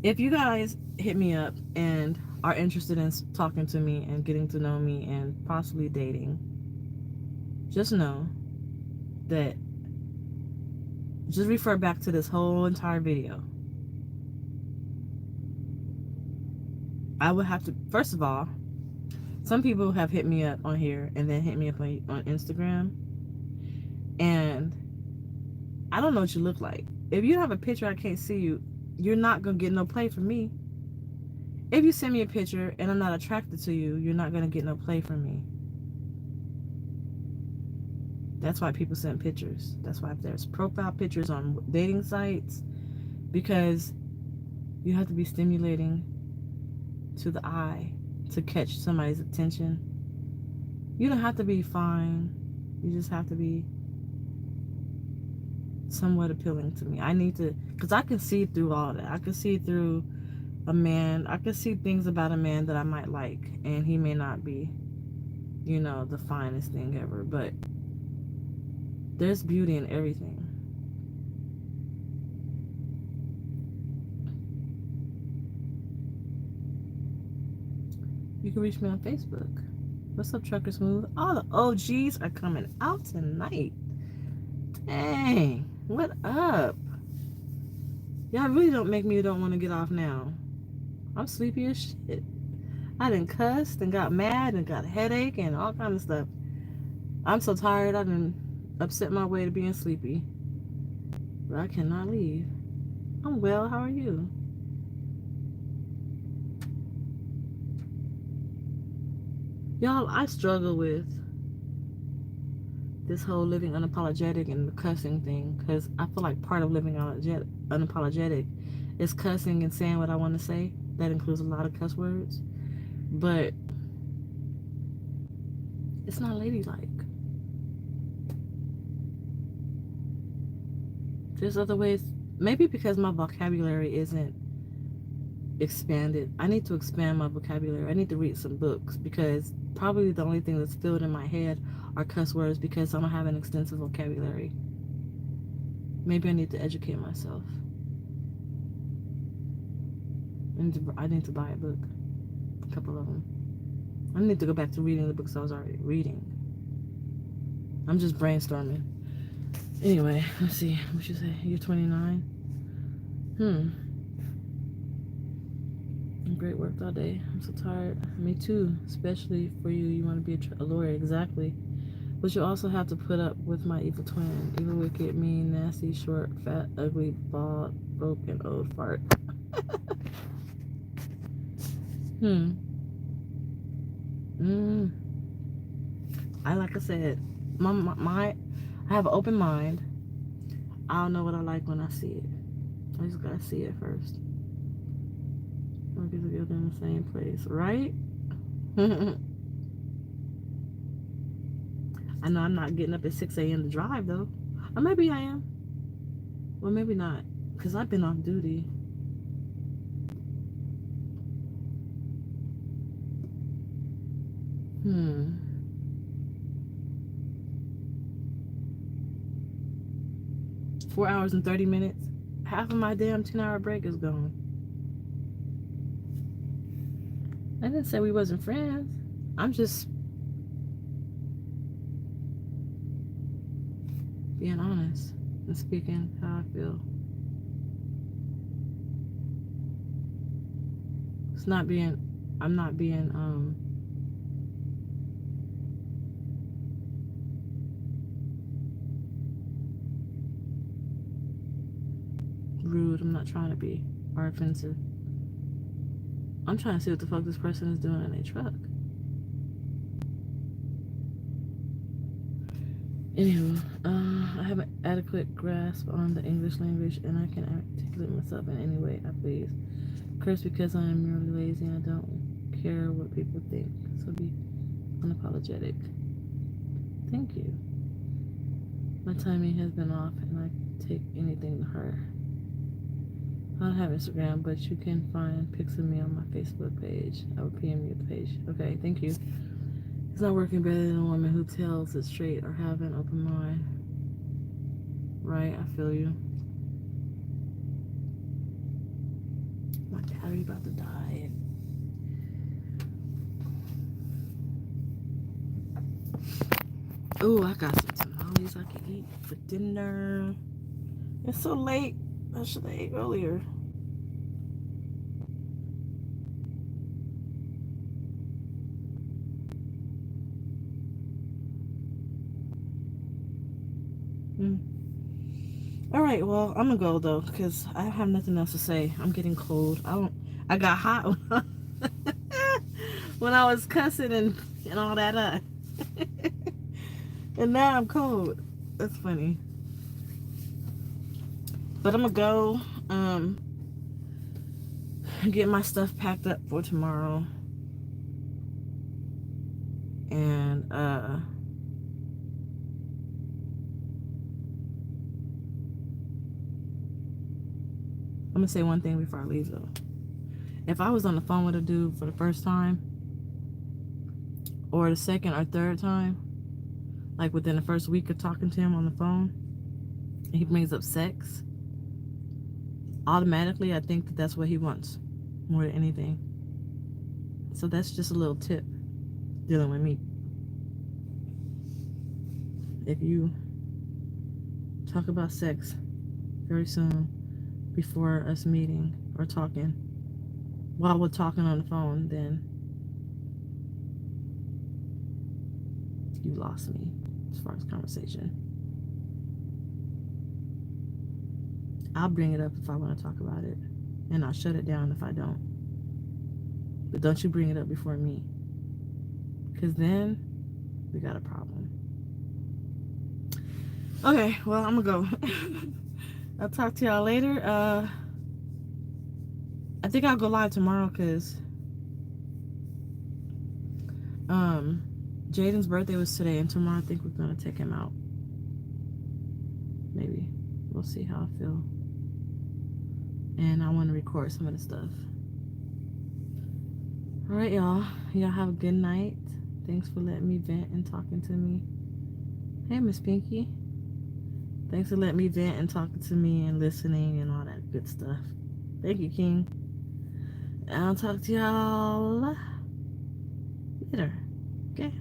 If you guys hit me up and are interested in talking to me and getting to know me and possibly dating, just know that just refer back to this whole entire video. I would have to, first of all, some people have hit me up on here and then hit me up on Instagram, and I don't know what you look like. If you have a picture I can't see you, you're not gonna get no play from me. If you send me a picture and I'm not attracted to you, you're not gonna get no play from me. That's why people send pictures. That's why there's profile pictures on dating sites, because you have to be stimulating to the eye to catch somebody's attention. You don't have to be fine. You just have to be somewhat appealing to me. I need to, because I can see through all that. I can see through a man. I can see things about a man that I might like, and he may not be, you know, the finest thing ever, but there's beauty in everything. You can reach me on Facebook. What's up, Trucker Smooth? All the OGs are coming out tonight. Dang, what up? Y'all really don't make me don't want to get off now. I'm sleepy as shit. I done cussed and got mad and got a headache and all kind of stuff. I'm so tired I done upset my way to being sleepy. But I cannot leave. I'm well, how are you? Y'all, I struggle with this whole living unapologetic and the cussing thing, because I feel like part of living unapologetic is cussing and saying what I want to say. That includes a lot of cuss words, but it's not ladylike. There's other ways, maybe because my vocabulary isn't expanded. I need to expand my vocabulary. I need to read some books, because probably the only thing that's filled in my head are cuss words, because I don't have an extensive vocabulary. Maybe I need to educate myself. I need to buy a book, a couple of them. I need to go back to reading the books I was already reading. I'm just brainstorming. Anyway, let's see. What you say? You're 29? Great work all day. I'm so tired. Me too. Especially for you. You want to be a lawyer. Exactly. But you also have to put up with my evil twin. Evil, wicked, mean, nasty, short, fat, ugly, bald, broke, and old fart. Like I said, I have an open mind. I'll know what I like when I see it. I just gotta see it first. Working together in the same place, right? I know I'm not getting up at 6 a.m. to drive though. Or maybe I am. Well, maybe not, because I've been off duty. Four hours and 30 minutes. Half of my damn 10-hour break is gone. I didn't say we wasn't friends. I'm just being honest and speaking how I feel. I'm not being rude. I'm not trying to be or offensive. I'm trying to see what the fuck this person is doing in their truck. Anywho, I have an adequate grasp on the English language, and I can articulate myself in any way I please. Curse because I am merely lazy and I don't care what people think. So be unapologetic. Thank you. My timing has been off, and I take anything to heart. I don't have Instagram, but you can find pics of me on my Facebook page. I will PM you the page. Okay, thank you. It's not working better than a woman who tells it straight or have an open mind. Right, I feel you. My battery about to die. Oh, I got some tamales I can eat for dinner. It's so late. I should have ate earlier. All right, well, I'm gonna go though because I have nothing else to say. I'm getting cold. I got hot when I was cussing and all that and now I'm cold. That's funny. But I'm gonna go get my stuff packed up for tomorrow. And I'm gonna say one thing before I leave though. If I was on the phone with a dude for the first time, or the second or third time, like within the first week of talking to him on the phone, and he brings up sex, automatically I think that that's what he wants more than anything. So that's just a little tip dealing with me. If you talk about sex very soon before us meeting or talking, while we're talking on the phone, then you lost me as far as conversation. I'll bring it up if I want to talk about it, and I'll shut it down if I don't. But don't you bring it up before me, because then we got a problem. Okay, well, I'm gonna go. I'll talk to y'all later. I think I'll go live tomorrow because Jaden's birthday was today, and tomorrow I think we're gonna take him out. Maybe. We'll see how I feel. And I want to record some of the stuff. Alright, y'all. Y'all have a good night. Thanks for letting me vent and talking to me. Hey, Miss Pinky. Thanks for letting me vent and talking to me and listening and all that good stuff. Thank you, King. And I'll talk to y'all later. Okay?